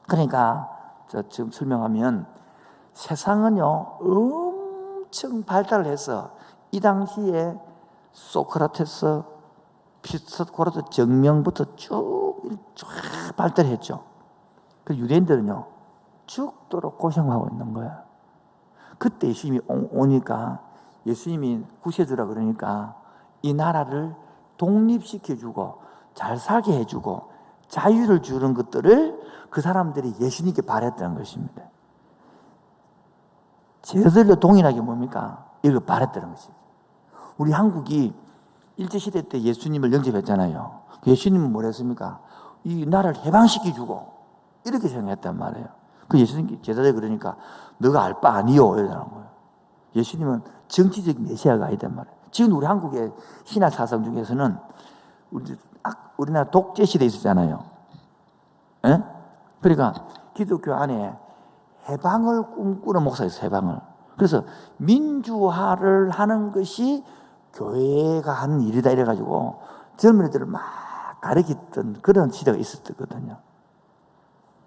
그러니까 지금 설명하면 세상은요 엄청 발달을 해서 이 당시에 소크라테스, 피타고라스 정명부터 쭉 발달했죠. 그 유대인들은요 죽도록 고생하고 있는 거야. 그때 예수님이 오니까 예수님이 구세주라 그러니까 이 나라를 독립시켜주고 잘 살게 해주고 자유를 주는 것들을 그 사람들이 예수님께 바랬다는 것입니다. 저들도 동일하게 뭡니까? 이걸 바랬다는 것입니다. 우리 한국이 일제시대 때 예수님을 영접했잖아요. 예수님은 뭘 했습니까? 이 나라를 해방시켜주고 이렇게 생각했단 말이에요. 그 예수님 제자들 그러니까 너가 알 바 아니요 이러는 거예요. 예수님은 정치적 메시아가 아니단 말이에요. 지금 우리 한국의 신학 사상 중에서는 우리나라 독재 시대 있었잖아요. 에? 그러니까 기독교 안에 해방을 꿈꾸는 목사가 있어요. 해방을. 그래서 민주화를 하는 것이 교회가 하는 일이다 이래가지고 젊은이들을 막 가르쳤던 그런 시대가 있었거든요.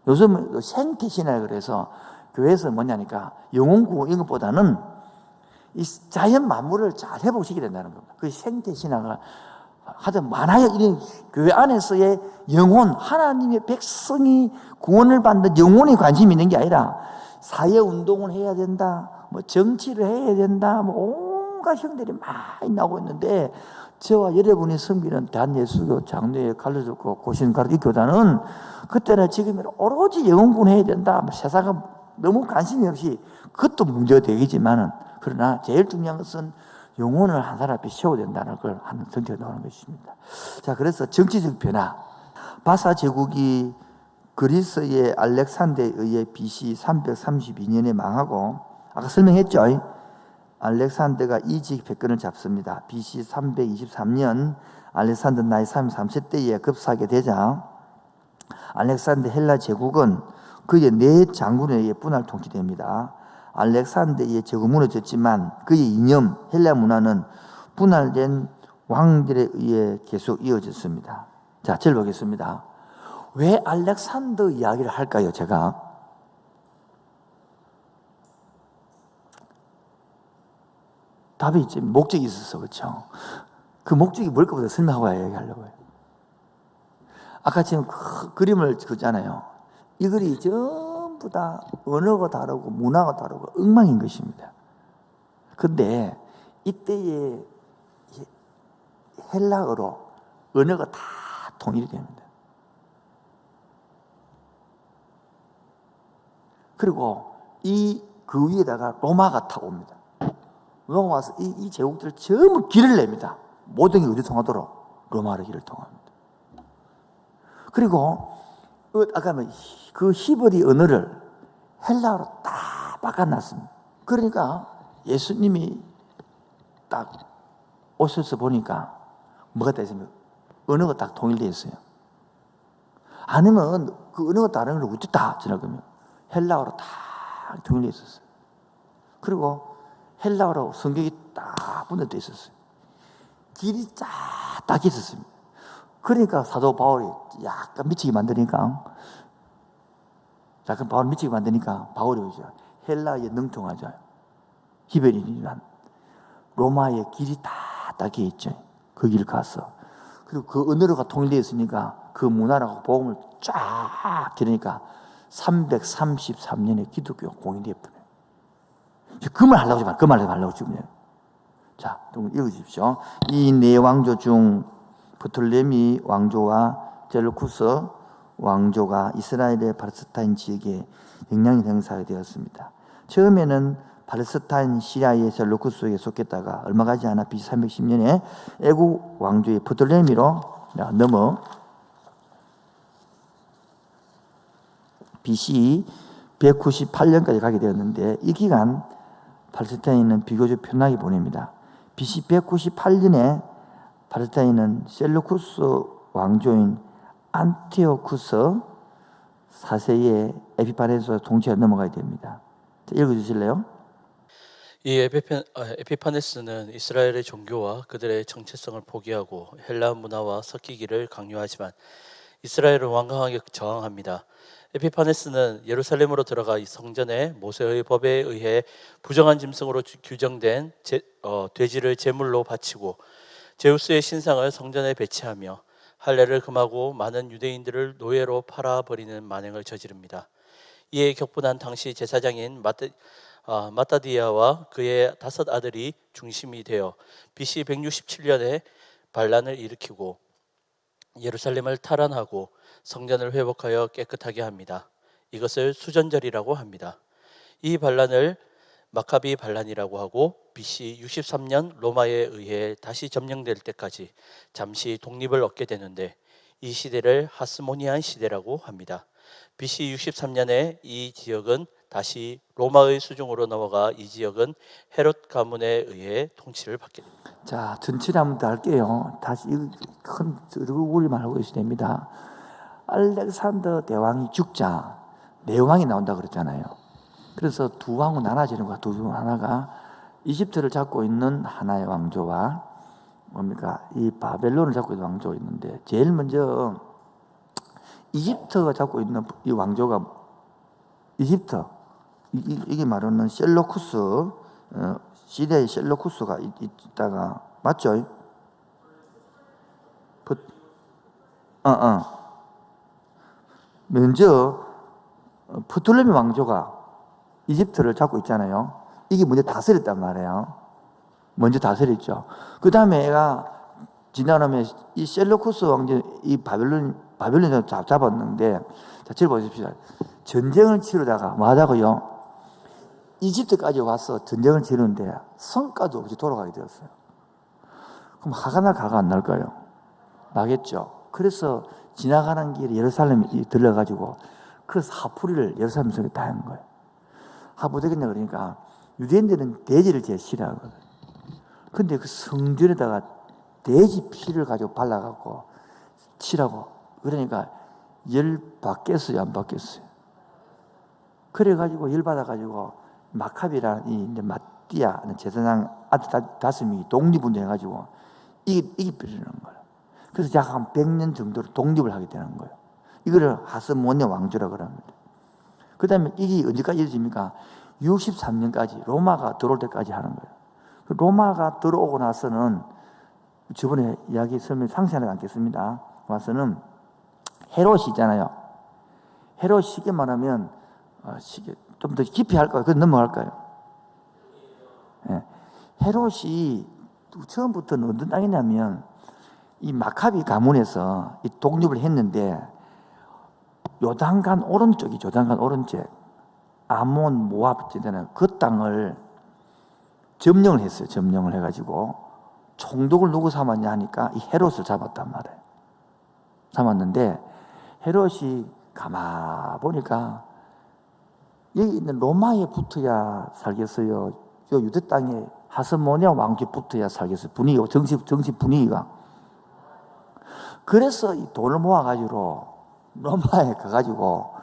요즘은 생태신화라 그래서 교회에서 뭐냐니까 영혼구원 이런 것보다는 이 자연 만물을 잘 회복시켜야 된다는 겁니다. 그 생태신화가 하여튼 많아요. 이런 교회 안에서의 영혼, 하나님의 백성이 구원을 받는 영혼에 관심이 있는 게 아니라 사회운동을 해야 된다, 뭐 정치를 해야 된다, 뭐 온갖 형들이 많이 나오고 있는데 저와 여러분이 섬기는 대한예수교 장로회 가르쳤고 고신 가르치 교단은 그때나 지금이나 오로지 영혼구원 해야 된다, 뭐 세상에 너무 관심이 없이 그것도 문제가 되겠지만은 그러나 제일 중요한 것은 영혼을 한 사람 앞에 세워야 된다는 걸 하는 선택이 나오는 것입니다. 자, 그래서 정치적 변화. 바사 제국이 그리스의 알렉산더에 의해 BC 332년에 망하고 아까 설명했죠. 알렉산더가 이직 백근을 잡습니다. BC 323년 알렉산더 나이 33세때에 급사하게 되자 알렉산더 헬라 제국은 그의 네 장군에 의해 분할 통치됩니다. 알렉산더의 제국은 무너졌지만 그의 이념, 헬라 문화는 분할된 왕들에 의해 계속 이어졌습니다. 자, 절 보겠습니다. 왜 알렉산더 이야기를 할까요, 제가? 답이 있지. 목적이 있었어, 그렇죠? 그 목적이 뭘까부터 설명하고 얘기하려고요. 아까 지금 그 그림을 그렸잖아요. 이 글이 전부 다 언어가 다르고 문화가 다르고 엉망인 것입니다. 근데 이때의 헬라어로 언어가 다 통일이 됩니다. 그리고 그 위에다가 로마가 타고 옵니다. 로마 와서 이 제국들을 전부 길을 냅니다. 모든 게 어디 통하도록 로마로 길을 통합니다. 그리고 아까 그 히브리 언어를 헬라어로 다 바꿔놨습니다. 그러니까 예수님이 딱 오셔서 보니까 뭐가 됐습니까? 언어가 딱 통일되어 있어요. 아니면 그 언어가 다른 걸 어디 다 지나가면 헬라어로 다 통일되어 있었어요. 그리고 헬라어로 성경이 딱 분열되어 있었어요. 길이 딱 있었습니다. 그러니까 사도 바울이 약간 미치게 만드니까 바울이 오죠. 헬라에 능통하죠. 히브리인이란 로마의 길이 다 닦여 있죠. 그 길 가서 그리고 그 언어가 통일되어 있으니까 그 문화라고 복음을 쫙 들으니까 333년에 기독교가 공인되어 버려요. 그 말 하려고 지금. 자, 읽으십시오. 이 네 왕조 중 프톨레미 왕조와 셀루쿠스 왕조가 이스라엘의 팔레스타인 지역에 영향력 행사가 되었습니다. 처음에는 팔레스타인 시리아의 셀루쿠스에 속했다가 얼마 가지 않아 BC 310년에 애국 왕조의 프톨레미로 넘어 BC 198년까지 가게 되었는데, 이 기간 팔레스타인은 비교적 편하게 보냅니다. BC 198년에 팔레스타인은 셀루쿠스 왕조인 안티오쿠스 4세의 에피파네스 통치가 넘어가야 됩니다. 읽어주실래요? 이 에피파네스는 이스라엘의 종교와 그들의 정체성을 포기하고 헬라 문화와 섞이기를 강요하지만 이스라엘은 완강하게 저항합니다. 에피파네스는 예루살렘으로 들어가 이 성전에 모세의 법에 의해 부정한 짐승으로 규정된 돼지를 제물로 바치고 제우스의 신상을 성전에 배치하며 할례를 금하고 많은 유대인들을 노예로 팔아버리는 만행을 저지릅니다. 이에 격분한 당시 제사장인 마따디아와 그의 5 아들이 중심이 되어 BC 167년에 반란을 일으키고 예루살렘을 탈환하고 성전을 회복하여 깨끗하게 합니다. 이것을 수전절이라고 합니다. 이 반란을 마카비 반란이라고 하고 BC 63년 로마에 의해 다시 점령될 때까지 잠시 독립을 얻게 되는데, 이 시대를 하스모니안 시대라고 합니다. BC 63년에 이 지역은 다시 로마의 수중으로 넘어가 이 지역은 헤롯 가문에 의해 통치를 받게 됩니다. 자, 전체를 한번 더 할게요. 다시 큰 얼굴만 하고 계시면 됩니다. 알렉산더 대왕이 죽자 내왕이 나온다 그랬잖아요. 그래서 두 왕으로 나눠지는 거야. 두 하나가 이집트를 잡고 있는 하나의 왕조와 뭡니까? 이 바벨론을 잡고 있는 왕조가 있는데, 제일 먼저 이집트가 잡고 있는 이 왕조가 이집트, 이게 말하는 셀루쿠스 시대의 셀루쿠스가 있다가, 맞죠? 먼저 프톨레미 왕조가 이집트를 잡고 있잖아요. 이게 먼저 다스렸단 말이에요. 먼저 다스렸죠. 그 다음에 애가 지나가면 이 셀루쿠스 왕조, 이 바벨론을 잡았는데, 자, 잘 보십시오. 전쟁을 치르다가 뭐 하다고요? 이집트까지 와서 전쟁을 치르는데 성과도 없이 돌아가게 되었어요. 그럼 화가 날까, 화가 안 날까요? 나겠죠. 그래서 지나가는 길에 예루살렘에 들러가지고 그 사풀이를 예루살렘 속에 다 한 거예요. 하부되겠냐 그러니까 유대인들은 돼지를 제일 싫어하거든요. 근데 그 성전에다가 돼지 피를 가지고 발라갖고 치라고. 그러니까 열 받겠어요, 안 받겠어요? 그래가지고 열 받아가지고 마카비라는 이 마띠아 제사장 아들 5명이 독립운동해가지고 이게 필요한 거예요. 그래서 약 한 100년 정도로 독립을 하게 되는 거예요. 이거를 하스모니아 왕조라고 합니다. 그 다음에 이게 언제까지 이어집니까? 63년까지 로마가 들어올 때까지 하는 거예요. 로마가 들어오고 나서는, 저번에 이야기 설명 상세하지 않겠습니다. 와서는 헤롯이 있잖아요. 헤롯 쉽게 말하면 좀 더 깊이 할까요? 그건 넘어갈까요? 네. 헤롯이 처음부터는 어떤 땅이냐면 이 마카비 가문에서 이 독립을 했는데, 요단강 오른쪽이 요단강 오른쪽 아몬 모압 있잖아요. 그 땅을 점령을 했어요. 점령을 해가지고 총독을 누구 삼았냐 하니까 이 헤롯을 잡았단 말이에요. 삼았는데 헤롯이 가만 보니까 여기 있는 로마에 붙어야 살겠어요? 요 유대 땅에 하스모니아 왕조에 붙어야 살겠어요? 분위기가, 정치 분위기가. 그래서 이 돈을 모아가지고 로마에 가가지고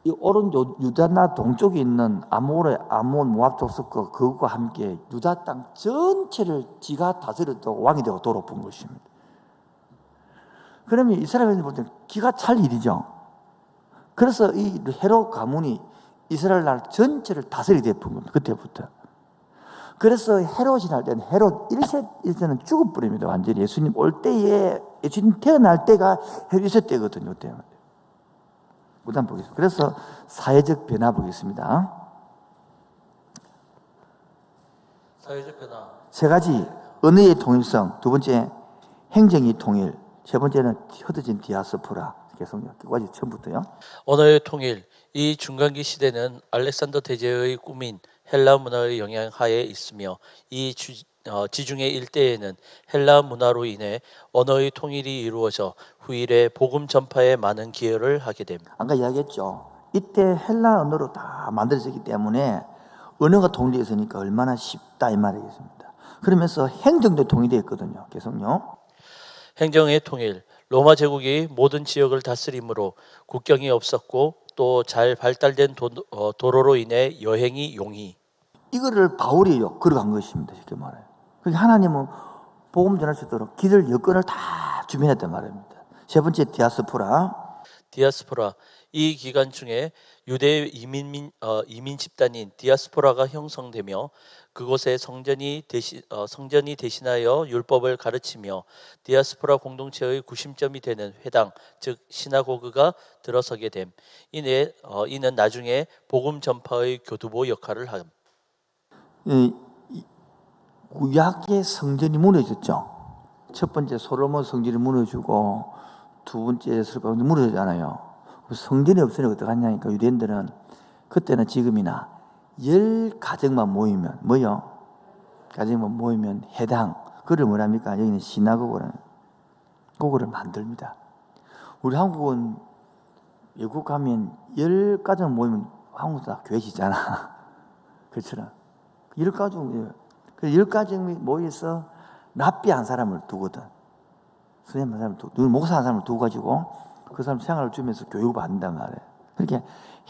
이 오른쪽 유다나 동쪽에 있는 아몬 모압 족속 그것과 함께 유다 땅 전체를 지가 다스렸다고 왕이 되고 돌아본 것입니다. 그러면 이스라엘인들 볼 때 기가 찰 일이죠. 그래서 이 헤롯 가문이 이스라엘 나라 전체를 다스리게 된 겁니다. 그때부터. 그래서 헤롯이 날 때는 헤롯 1세는 죽어버립니다. 완전히 예수님 올 때에, 예수님 태어날 때가 헤롯 1세 때거든요. 그 다음 보겠습니다. 그래서 사회적 변화 보겠습니다. 사회적 변화. 3가지, 언어의 통일성, 2번째 행정의 통일, 세 번째는 흩어진 디아스포라. 계속 끝까지 처음부터요. 언어의 통일. 이 중간기 시대는 알렉산더 대제의 꿈인 헬라 문화의 영향 하에 있으며 이 지중해 일대에는 헬라 문화로 인해 언어의 통일이 이루어져 후일에 복음 전파에 많은 기여를 하게 됩니다. 아까 이야기했죠. 이때 헬라 언어로 다 만들어졌기 때문에 언어가 통일되었으니까 얼마나 쉽다 이 말이겠습니다. 그러면서 행정도 통일되었거든요. 계속요. 행정의 통일. 로마 제국이 모든 지역을 다스림으로 국경이 없었고 또 잘 발달된 도로로 인해 여행이 용이. 이거를 바울이요 걸어간 것입니다. 쉽게 말해요. 그러니까 하나님은 복음 전할 수 있도록 길을 여건을 다 주민했단 말입니다. 세 번째 디아스포라. 디아스포라. 이 기간 중에 유대 이민 집단인 디아스포라가 형성되며 그곳에 성전이 대신하여 율법을 가르치며 디아스포라 공동체의 구심점이 되는 회당, 즉 시나고그가 들어서게 됨. 이는 나중에 복음 전파의 교두보 역할을 함. 구약의 성전이 무너졌죠. 첫 번째 솔로몬 성전이 무너지고 두 번째 에스겔이 무너졌잖아요. 성전이 없으니까 어떡하냐니까 유대인들은 그때는 지금이나 10가정만 모이면 뭐요? 가정만 모이면 해당. 그걸 뭐랍니까? 여기는 시나고그라는 그거를 만듭니다. 우리 한국은 외국 가면 10가정 모이면 한국 다 교회시잖아. 그렇잖아. 10가정, 그 10가정이 모여서 랍비 한 사람을 두거든. 선생님 한 사람을 두고, 목사 한 사람을 두고가지고 그 사람 생활을 주면서 교육을 받는단 말이에요. 그렇게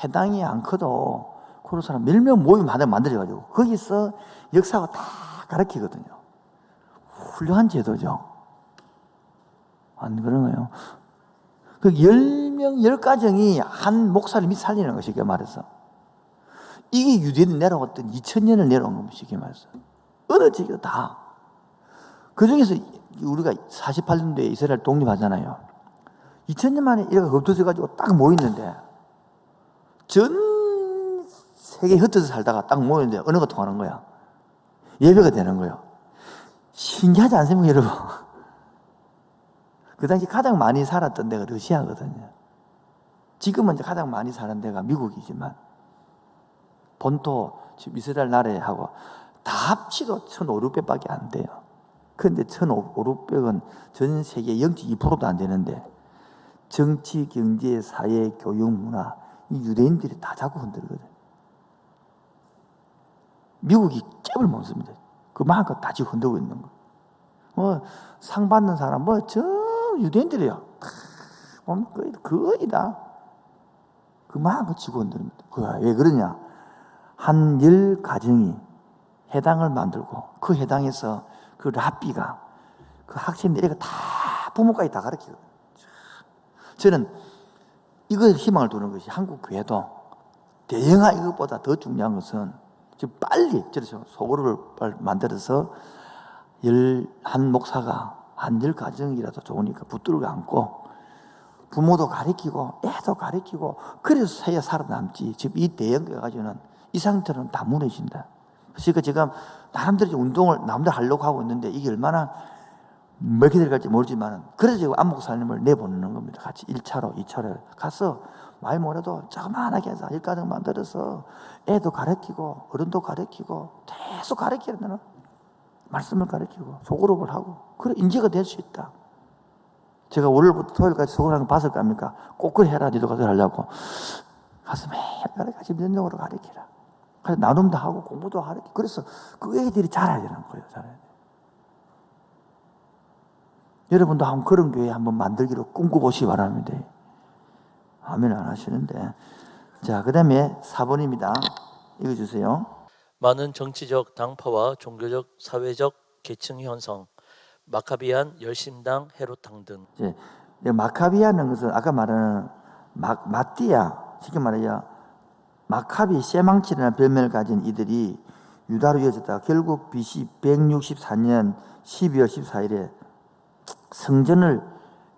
해당이 안 커도 그런 사람 몇 명 모이면 하나 만들어가지고 거기서 역사가 다 가르치거든요. 훌륭한 제도죠. 안 그런 거예요. 그 10명, 10가정이 한 목사님이 살리는 것이 쉽게 말해서. 이게 유대인 내려왔던 2000년을 내려온 겁니다. 쉽게 말해서. 어느 지역도 다. 그 중에서 우리가 48년도에 이스라엘 독립하잖아요. 2000년 만에 이렇게 흩어져가지고 딱 모이는데 전 세계에 흩어져 살다가 딱 모이는데 언어가 통하는 거야. 예배가 되는 거예요. 신기하지 않습니까, 여러분? 그 당시 가장 많이 살았던 데가 러시아거든요. 지금은 이제 가장 많이 사는 데가 미국이지만 본토 지금 이스라엘 나라하고 다 합치도 1,500밖에 안 돼요. 그런데 1,500은 전 세계 0.2%도 안 되는데 정치, 경제, 사회, 교육, 문화 이 유대인들이 다 자꾸 흔들거든. 미국이 잽을 못 씁니다. 그만큼 다 지금 흔들고 있는 거. 상 받는 사람 저 유대인들이요. 거의 다 그만큼 지고 흔듭니다. 왜 그러냐? 한 10가정이 해당을 만들고 그 해당에서 그 랍비가 그 학생들이 다 부모까지 다 가르치거든요. 저는 이걸 희망을 두는 것이 한국 교회도 대형화 이것보다 더 중요한 것은 지금 빨리 소그룹을 만들어서 한 목사가 한 10가정이라도 좋으니까 붙들고 앉고 부모도 가르치고 애도 가르치고 그래서 해야 살아남지. 지금 이 대형교회 가지고는 이 상태로는 다 무너진다. 그러니까 지금 나름대로 운동을 남들 하려고 하고 있는데 이게 얼마나 몇 개 들어갈지 모르지만 그래서 지금 안 목사님을 내보내는 겁니다. 같이 1차로 2차로 가서 많이 못해도 조그만하게 해서 10가정 만들어서 애도 가르치고 어른도 가르치고 계속 가르치는 말씀을 가르치고 소그룹을 하고 그래 인지가 될 수 있다. 제가 월요일부터 토요일까지 소그룹하는 거 봤을 거 아닙니까? 꼭 그래 해라. 니도 가서 하려고 가서 매일 같이 면역으로 가르치라. 그래서 나눔도 하고 공부도 가르치고 그래서 그 애들이 자라야 되는 거예요. 자라야 돼. 여러분도 한번 그런 교회 한번 만들기로 꿈꿔보시기 바랍니다. 아멘 안 하시는데. 자, 그 다음에 4번입니다. 읽어주세요. 많은 정치적 당파와 종교적, 사회적 계층 형성, 마카비안, 열심당, 헤롯당 등. 이제 마카비아는 것은 아까 말하는 마띠아, 쉽게 말하여 마카비 세망치라는 별명을 가진 이들이 유다로 이어졌다가 결국 BC 164년 12월 14일에 성전을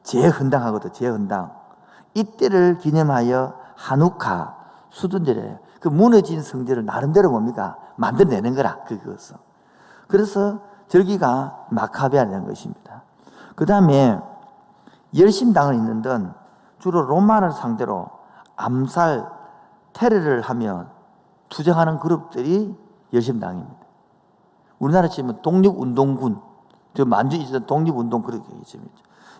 재헌당하거든. 재헌당. 이때를 기념하여 한우카 수둔절이에요. 그 무너진 성전을 나름대로 뭡니까? 만들어내는 거라. 그것은. 그래서 절기가 마카비아라는 것입니다. 그 다음에 열심당은 있는 데 주로 로마를 상대로 암살, 테러를 하며 투쟁하는 그룹들이 열심당입니다. 우리나라 치면 독립운동군, 저 만주에 있었던 독립운동 그렇게 있습니다.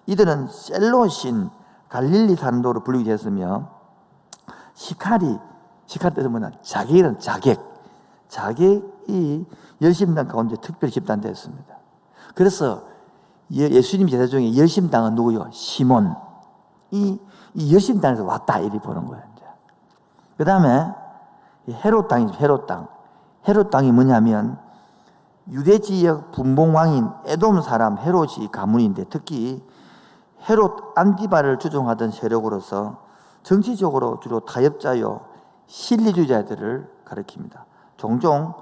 이들은 셀롯인 갈릴리 산도로 불리게 됐으며 시카리 뜻은 뭐냐? 자객이란 자객이 열심당 가운데 특별히 집단되었습니다. 그래서 예수님 제자 중에 열심당은 누구요? 시몬. 이 열심당에서 왔다 이리 보는 거예요. 그 다음에 헤롯당이죠. 헤롯당이 뭐냐면 유대 지역 분봉왕인 에돔 사람 헤롯이 가문인데 특히 헤롯 안티바를 주종하던 세력으로서 정치적으로 주로 타협자요 실리주의자들을 가리킵니다. 종종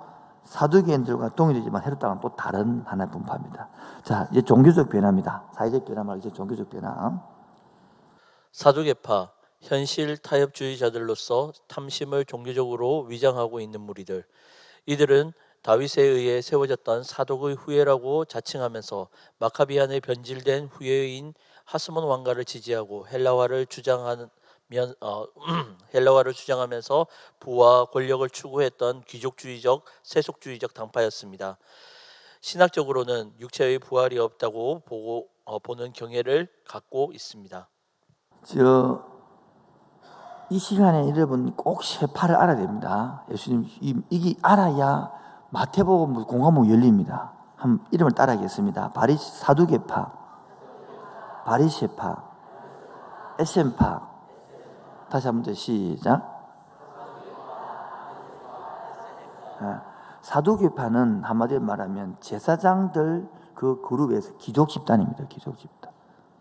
사두개인들과 동일이지만 헤롯당은 또 다른 하나의 분파입니다. 자, 이제 종교적 변화입니다. 사회적 변화 말고 이제 종교적 변화. 사두개파, 현실 타협주의자들로서 탐심을 종교적으로 위장하고 있는 무리들. 이들은 다윗에 의해 세워졌던 사독의 후예라고 자칭하면서 마카비안의 변질된 후예인 하스몬 왕가를 지지하고 헬라화를 주장하면서 부와 권력을 추구했던 귀족주의적, 세속주의적 당파였습니다. 신학적으로는 육체의 부활이 없다고 보는 경애를 갖고 있습니다. 이 시간에 여러분 꼭 세파를 알아야 됩니다. 예수님 이게 알아야 마태복음 공화국 열립니다. 한번 이름을 따라하겠습니다. 사두개파, 바리새파, 에셈파. 다시 한번 더 시작. 사두개파는 한마디로 말하면 제사장들 그 그룹에서 귀족 집단입니다. 귀족 집단.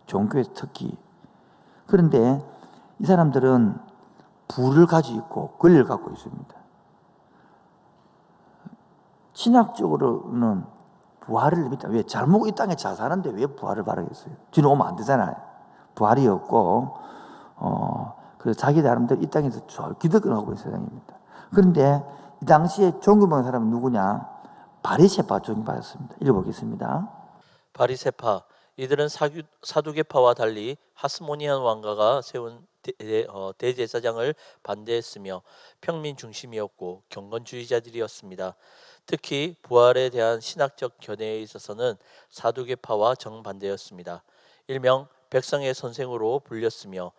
종교에서 특히. 그런데 이 사람들은 부를 가지고 있고 권리를 갖고 있습니다. 신학적으로는 부활을 믿다. 왜? 잘못 이 땅에 잘 사는데 왜 부활을 바라겠어요? 주님 오면 안 되잖아요. 부활이 없고 그래서 자기 나름대로 이 땅에서 기득권을 하고 있는 세상입니다. 그런데 이 당시에 종교먹는 사람은 누구냐? 바리새파 종교받았습니다. 읽어보겠습니다. 바리새파, 이들은 사두개파와 달리 하스모니안 왕가가 세운 대제사장을 반대했으며 평민 중심이었고 경건주의자들이었습니다. 특히 부활에 대한 신학적 견해에 있어서는 사두개파와 정반대였습니다. 일명 백성의 선생으로 불렸으며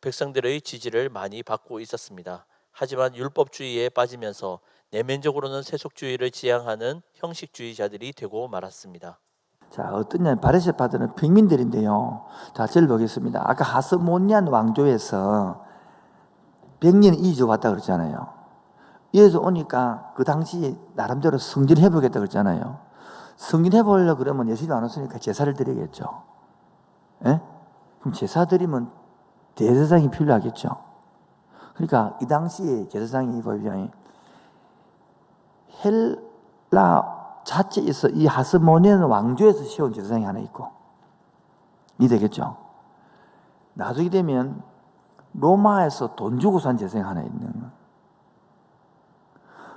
백성들의 지지를 많이 받고 있었습니다. 하지만 율법주의에 빠지면서 내면적으로는 세속주의를 지향하는 형식주의자들이 되고 말았습니다. 자, 어떠냐? 바리새파들은 평민들인데요. 자, 저를 보겠습니다. 아까 하스모니안 왕조에서 100년 이주 왔다 그랬잖아요. 여기서 오니까 그 당시 나름대로 성전해보겠다 그랬잖아요. 성전해보려고 그러면 예수님 안 왔으니까 제사를 드리겠죠. 예? 그럼 제사 드리면 대제사장이 필요하겠죠. 그러니까 이 당시에 제사장이 보면 헬라 자체에서 이 하스모니안 왕조에서 세운 제사장이 하나 있고 이 되겠죠. 나중에 되면 로마에서 돈 주고 산 제사장이 하나 있는 거예요.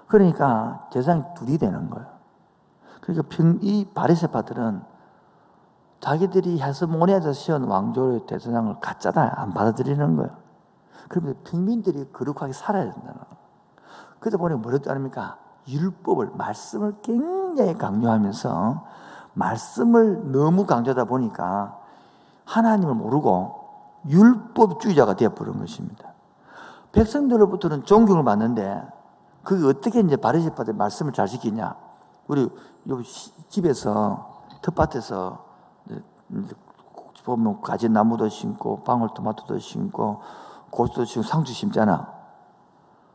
그러니까 제사장이 둘이 되는 거예요. 그러니까 이 바리새파들은 자기들이 하스모니아에서 세운 왕조의 대제사장을 가짜다 안 받아들이는 거예요. 그러면 평민들이 거룩하게 살아야 된다는 거예요. 그러다 보니 뭐랬지 않습니까? 율법을, 말씀을 굉장히 강조하면서 말씀을 너무 강조하다 보니까 하나님을 모르고 율법주의자가 되어버린 것입니다. 백성들로부터는 존경을 받는데 그게 어떻게 이제 바리새파들 말씀을 잘 지키냐? 우리 집에서 텃밭에서 보면 가지나무도 심고 방울토마토도 심고 고수도 심고 상추 심잖아.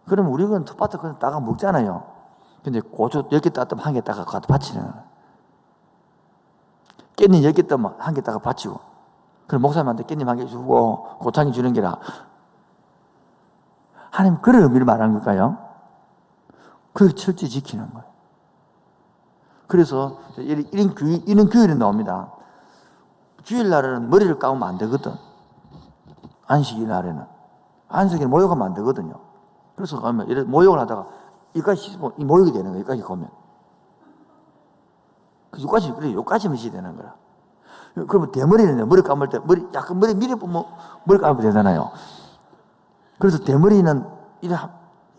그러면 우리는 텃밭에 그냥 따가 먹잖아요. 근데 고추 10개 따면 1개 따가 갖다 바치는 거예요. 깻잎 10개 따면 1개 따가 바치고. 그럼 목사님한테 깻잎 1개 주고 고창이 주는 게라. 하나님 그런 의미를 말하는 걸까요? 그걸 철저히 지키는 거예요. 그래서 이런 교율이 나옵니다. 주일날에는 머리를 감으면 안 되거든. 안식일날에는. 안식일에 모욕하면 안 되거든요. 그래서 이런 모욕을 하다가 여기까지 씻으면 이 모욕이 되는 거예요. 여기까지 가면. 여기까지만 씻어야 되는 거라. 그러면 대머리는 머리 감을 때 약간 머리 미리 보면 머리 감으면 되잖아요. 그래서 대머리는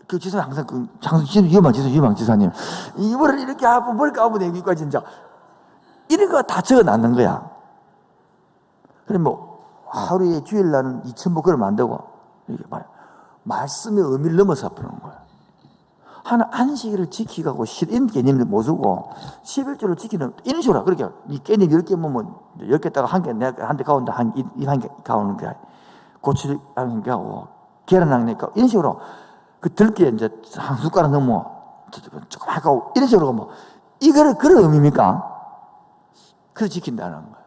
그 지사님 항상 위험한 지사님 이 머리를 이렇게 하고 머리 감으면 여기까지 진짜 이런 거 다 적어놨는 거야. 그래 뭐 하루에 주일날은 2,000보 걸으면 안 되고 이렇게 봐요. 말씀의 의미를 넘어서 부르는 거야. 하나 안식일을 지키고 이런 개념을 못 쓰고 11조를 지키는 이런 식으로 그렇게 이 깻잎 10개 모으면 10개 따가 한 개 내가 한 대 가운데 한 개 가오는 거야. 고추 한 개 하고 계란 한 개 가고 이런 식으로 그 들기에 이제 한 숟가락 넣으면 조금 하고 이런 식으로 뭐 이거를 그런 의미입니까? 그걸 지킨다는 거야.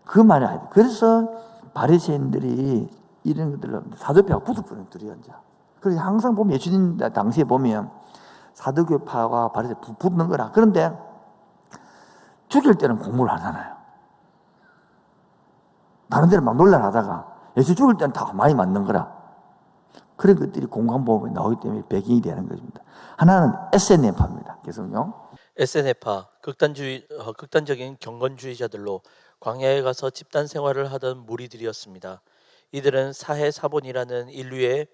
그 말이 아니야. 그래서 바리새인들이 이런 것들로 사도표하고 붙어버린 둘이 이제. 그래서 항상 보면 예수님 당시에 보면 사도교파와 바리새인 붙는 거라. 그런데 죽일 때는 공부를 하잖아요. 다른 데는 막 논란하다가 예수 죽일 때는 다 많이 맞는 거라. 그런 것들이 공간보험에 나오기 때문에 배경이 되는 것입니다. 하나는 SNF파입니다. 계속요. SNF파, 극단적인 경건주의자들로 광야에 가서 집단 생활을 하던 무리들이었습니다. 이들은 사해사본이라는 인류의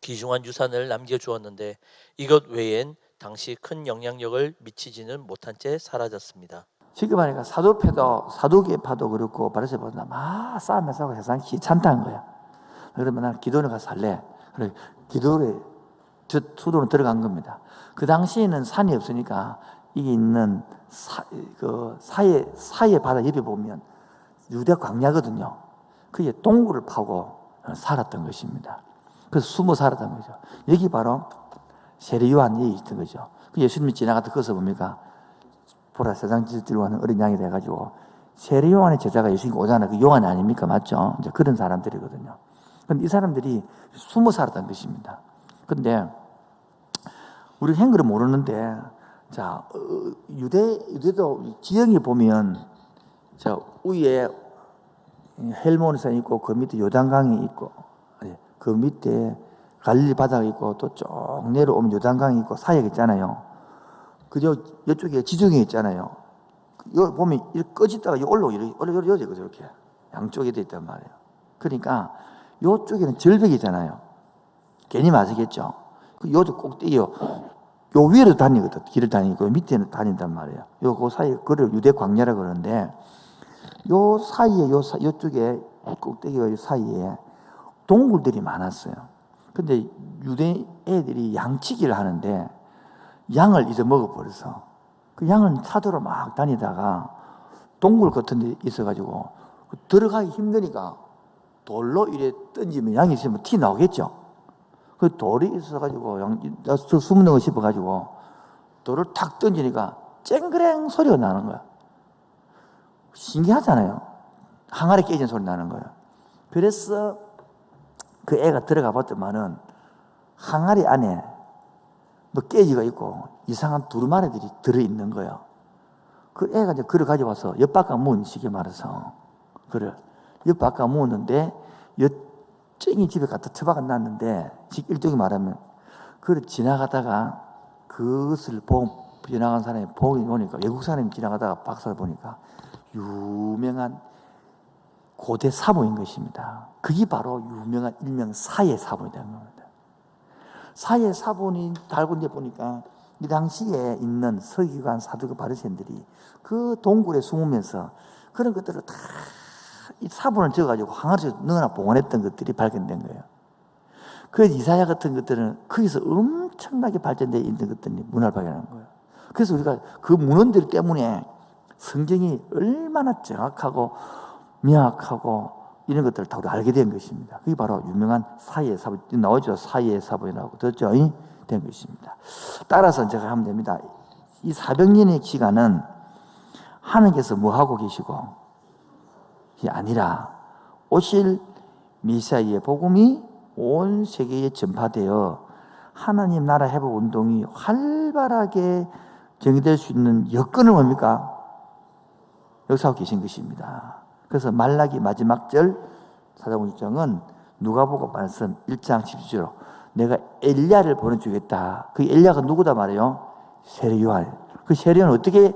귀중한 유산을 남겨주었는데 이것 외엔 당시 큰 영향력을 미치지는 못한 채 사라졌습니다. 쉽게 말하니까 사도계파도 그렇고 바리새인파도 막 싸움에 싸우고 세상 귀찮다는 거야. 그러면 나는 기도를 가서 살래. 그래 기도를 수도로 들어간 겁니다. 그 당시에는 산이 없으니까 이게 있는 사해 바다 옆에 보면 유대 광야거든요. 그게 동굴을 파고 살았던 것입니다. 그래서 숨어 살았던 거죠. 여기 바로 세례요한이 있던 거죠. 예수님이 지나가다 거기서 뭡니까? 보라 세상 짓을 들고 하는 어린 양이 돼가지고 세례요한의 제자가 예수님 오잖아요. 그 요한 아닙니까? 맞죠? 이제 그런 사람들이거든요. 근데 이 사람들이 숨어 살았던 것입니다. 근데 우리 행글은 모르는데 자 유대도 지형이 보면 자 위에 헬몬산 있고 그 밑에 요단강이 있고 그 밑에 갈릴리 바다가 있고 또 쭉 내려오면 요단강이 있고 사이에 있잖아요. 그저 이쪽에 지중해 있잖아요. 여기 보면 이렇게 꺼지다가 올라오고 이렇게 양쪽에 돼 있단 말이에요. 그러니까 이쪽에는 절벽이잖아요. 괜히 맞으겠죠. 그 요쪽 꼭대기요. 요 위로 다니거든. 길을 다니고 밑에는 다닌단 말이에요. 그 사이에 그걸 유대 광야라고 그러는데 요 사이에 요쪽에 꼭대기와 요 사이에 동굴들이 많았어요. 근데 유대 애들이 양치기를 하는데 양을 잊어먹어버려서 그 양을 사도로 막 다니다가 동굴 같은 데 있어가지고 들어가기 힘드니까 돌로 이래 던지면 양이 있으면 티 나오겠죠. 그 돌이 있어가지고 숨는 거 싶어가지고 돌을 탁 던지니까 쨍그랭 소리가 나는 거야. 신기하잖아요. 항아리 깨진 소리 나는 거예요. 그래서 그 애가 들어가 봤더만은 항아리 안에 뭐 깨지가 있고 이상한 두루마리들이 들어있는 거예요. 그 애가 이제 그걸 가져와서 엿바꿔 무은 쉽게 말해서 그를 엿바꿔 무었는데 엿쟁이 집에 갖다 처박아 놨는데 일종의 말하면 그걸 지나가다가 그것을 지나간 사람이 보니까 외국 사람이 지나가다가 박사를 보니까 유명한 고대 사보인 것입니다. 그게 바로 유명한 일명 사해사본이 된 겁니다. 사해사본이 달고 이제 보니까 이 당시에 있는 서기관 사두교 바리새인들이 그 동굴에 숨으면서 그런 것들을 다 이 사본을 적어가지고 항아리에 넣어놔 봉헌했던 것들이 발견된 거예요. 그 이사야 같은 것들은 거기서 엄청나게 발전되어 있는 것들이 문화를 발견한 거예요. 그래서 우리가 그 문헌들 때문에 성경이 얼마나 정확하고 명확하고 이런 것들을 다 알게 된 것입니다. 그게 바로 유명한 사해사본 나오죠. 사해사본이라고 듣죠? 된 것입니다. 따라서 제가 하면 됩니다. 이 400년의 기간은 하나님께서 뭐 하고 계시고 이 아니라 오실 메시아의 복음이 온 세계에 전파되어 하나님 나라 회복 운동이 활발하게 정의될 수 있는 여건을 뭡니까? 역사하고 계신 것입니다. 그래서 말라기 마지막 절 사도행전 1장은 누가복음 말씀 1장 17절 내가 엘리야를 보내주겠다. 그 엘리야가 누구다 말이에요? 세례요한. 그 세례요한은 어떻게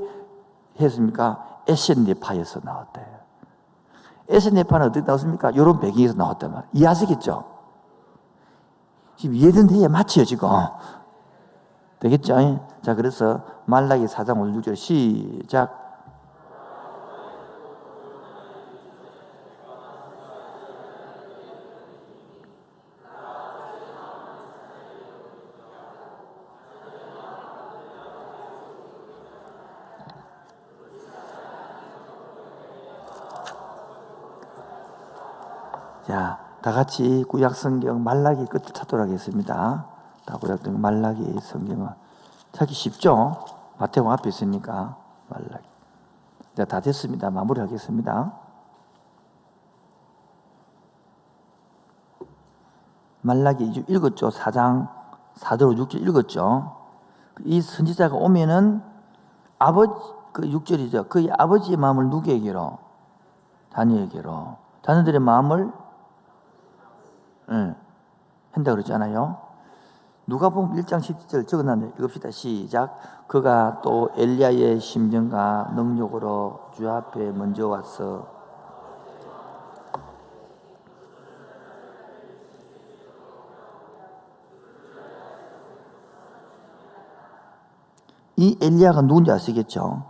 했습니까? 에센네파에서 나왔대요. 에센네파는 어떻게 나왔습니까? 이런 배경에서 나왔단 말이에요. 이해하시겠죠? 지금 이해된 해야 맞지요, 지금? 되겠죠? 자, 그래서 말라기 4장 5, 6절 시작. 자, 다 같이 구약 성경 말라기 끝을 찾도록 하겠습니다. 다 구약 성경 말라기 성경은 찾기 쉽죠? 마태복음 앞에 있으니까 말라기. 자, 다 됐습니다. 마무리하겠습니다. 말라기 읽었죠? 4장 4절 6절 읽었죠? 이 선지자가 오면은 아버지 그 6절이죠. 그의 아버지의 마음을 누구에게로? 자녀에게로. 자녀들의 마음을 한다 그러잖아요. 누가복음 1장 17절 적어놨네요. 읽읍시다. 시작. 그가 또 엘리야의 심정과 능력으로 주 앞에 먼저 와서 이 엘리야가 누군지 아시겠죠?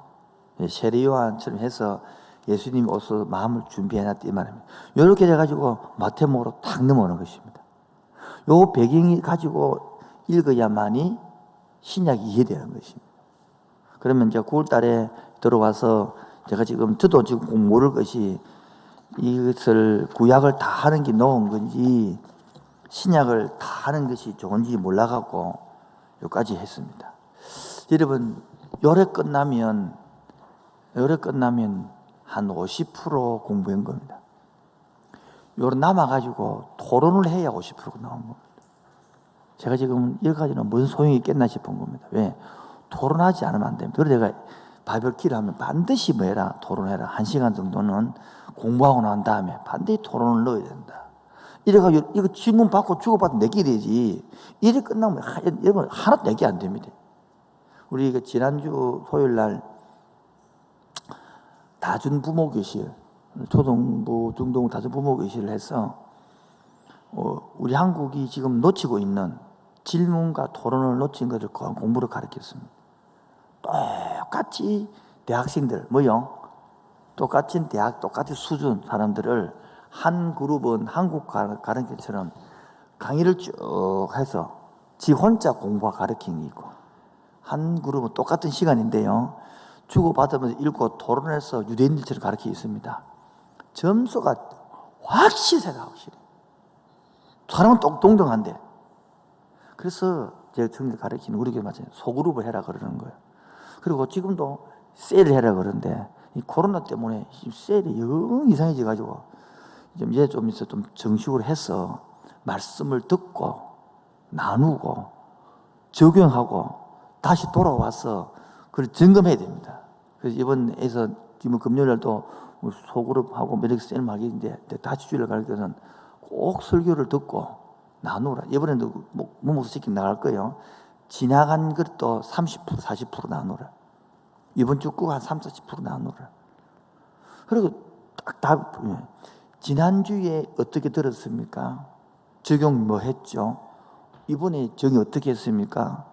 세례 요한처럼 해서 예수님이 오셔서 마음을 준비해놨다 이 말입니다. 이렇게 돼가지고 마태복음으로 탁 넘어오는 것입니다. 요 배경이 가지고 읽어야만이 신약이 이해되는 것입니다. 그러면 이제 9월 달에 들어와서 제가 저도 지금 꼭 모를 것이 이것을 구약을 다 하는 게 놓은 건지 신약을 다 하는 것이 좋은지 몰라갖고 여기까지 했습니다. 여러분, 요래 끝나면 한 50% 공부한 겁니다. 요래 남아가지고 토론을 해야 50%가 나온 겁니다. 제가 지금 여기까지는 무슨 소용이 있겠나 싶은 겁니다. 왜? 토론하지 않으면 안 됩니다. 그래서 제가 바이블키를 하면 반드시 뭐 해라? 토론해라. 1시간 정도는 공부하고 난 다음에 반드시 토론을 넣어야 된다. 이래가지고 이거 질문 받고 주고받고 내게 되지. 이래 끝나면 여러분 하나도 내게 안 됩니다. 우리 그 지난주 토요일 날 다준 부모 교실, 초등부, 중등부 다준 부모 교실을 해서 우리 한국이 지금 놓치고 있는 질문과 토론을 놓친 것을 공부를 가르쳤습니다. 똑같이 대학생들, 똑같은 대학, 똑같은 수준 사람들을 한 그룹은 한국 가르침처럼 강의를 쭉 해서 지 혼자 공부와 가르치는 게 있고, 한 그룹은 똑같은 시간인데요. 주고받으면서 읽고 토론해서 유대인들처럼 가르치고 있습니다. 점수가 확실히 사람은 동등한데. 그래서 제가 정리 가르치는 우리 교회 마찬가지 소그룹을 해라 그러는 거예요. 그리고 지금도 세일을 해라 그러는데 이 코로나 때문에 세일이 영 이상해져 가지고 이제 좀 있어 좀 정식으로 해서 말씀을 듣고 나누고 적용하고 다시 돌아와서 그걸 점검해야 됩니다. 그래서 이번에서 지금 금요일날도 소그룹하고 매력 세일 하기인데 다시 주일날 가르쳐서는 꼭 설교를 듣고 나누라. 이번에도 목사시키고 나갈 거예요. 지나간 것도 30%, 40% 나누라. 이번 주 꼭 한 30, 40% 나누라. 그리고 지난주에 어떻게 들었습니까? 적용 뭐 했죠? 이번에 적용 어떻게 했습니까?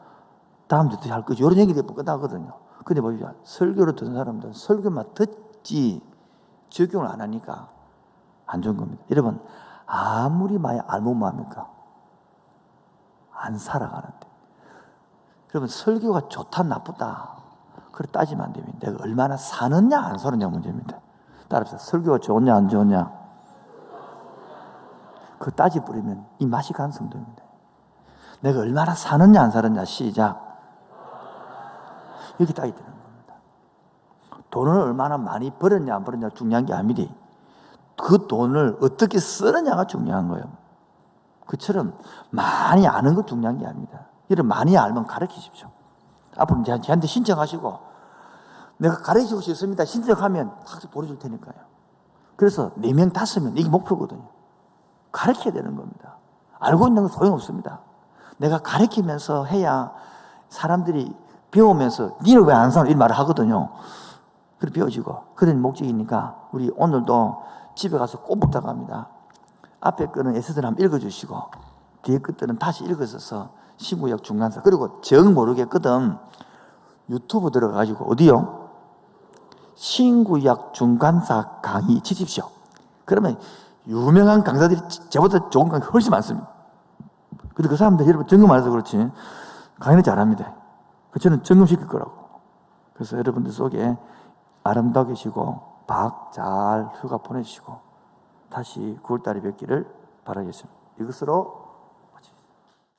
다음 주에 할 거죠. 이런 얘기를 끝나거든요. 근데 보십시오. 설교를 듣는 사람들은 설교만 듣지 적용을 안 하니까 안 좋은 겁니다. 여러분, 아무리 많이 알면 뭐합니까? 안 살아가는데. 그러면 설교가 좋다 나쁘다 그걸 따지면 안 됩니다. 내가 얼마나 사느냐 안 사느냐 문제입니다. 따라서 설교가 좋냐 안 좋냐 그거 따지버리면 이 맛이 간성됩니다. 내가 얼마나 사느냐 안 사느냐 시작. 이렇게 따지게 되는 겁니다. 돈을 얼마나 많이 벌었냐 안 벌었냐 중요한 게 아니라 그 돈을 어떻게 쓰느냐가 중요한 거예요. 그처럼 많이 아는 거 중요한 게 아닙니다. 이를 많이 알면 가르치십시오. 앞으로 저한테 신청하시고 내가 가르치고 싶습니다. 신청하면 학습 보내줄 테니까요. 그래서 4명, 5명 이게 목표거든요. 가르쳐야 되는 겁니다. 알고 있는 건 소용없습니다. 내가 가르치면서 해야 사람들이 배우면서 니는 왜 안 사는 이 말을 하거든요. 그래 배워지고 그런 목적이니까 우리 오늘도 집에 가서 꼭 부탁합니다. 앞에 거는 에스더를 한번 읽어주시고 뒤에 것들은 다시 읽어서 신구약 중간사, 그리고 정 모르겠거든 유튜브 들어가가지고 어디요? 신구약 중간사 강의 치십시오. 그러면 유명한 강사들이 저보다 좋은 강의 훨씬 많습니다. 근데 그 사람들 여러분 점검 안 해서 그렇지 강의는 잘합니다. 저는 점검시킬 거라고. 그래서 여러분들 속에 아름다워 계시고 박 잘 휴가 보내시고 다시 9월달에 뵙기를 바라겠습니다. 이것으로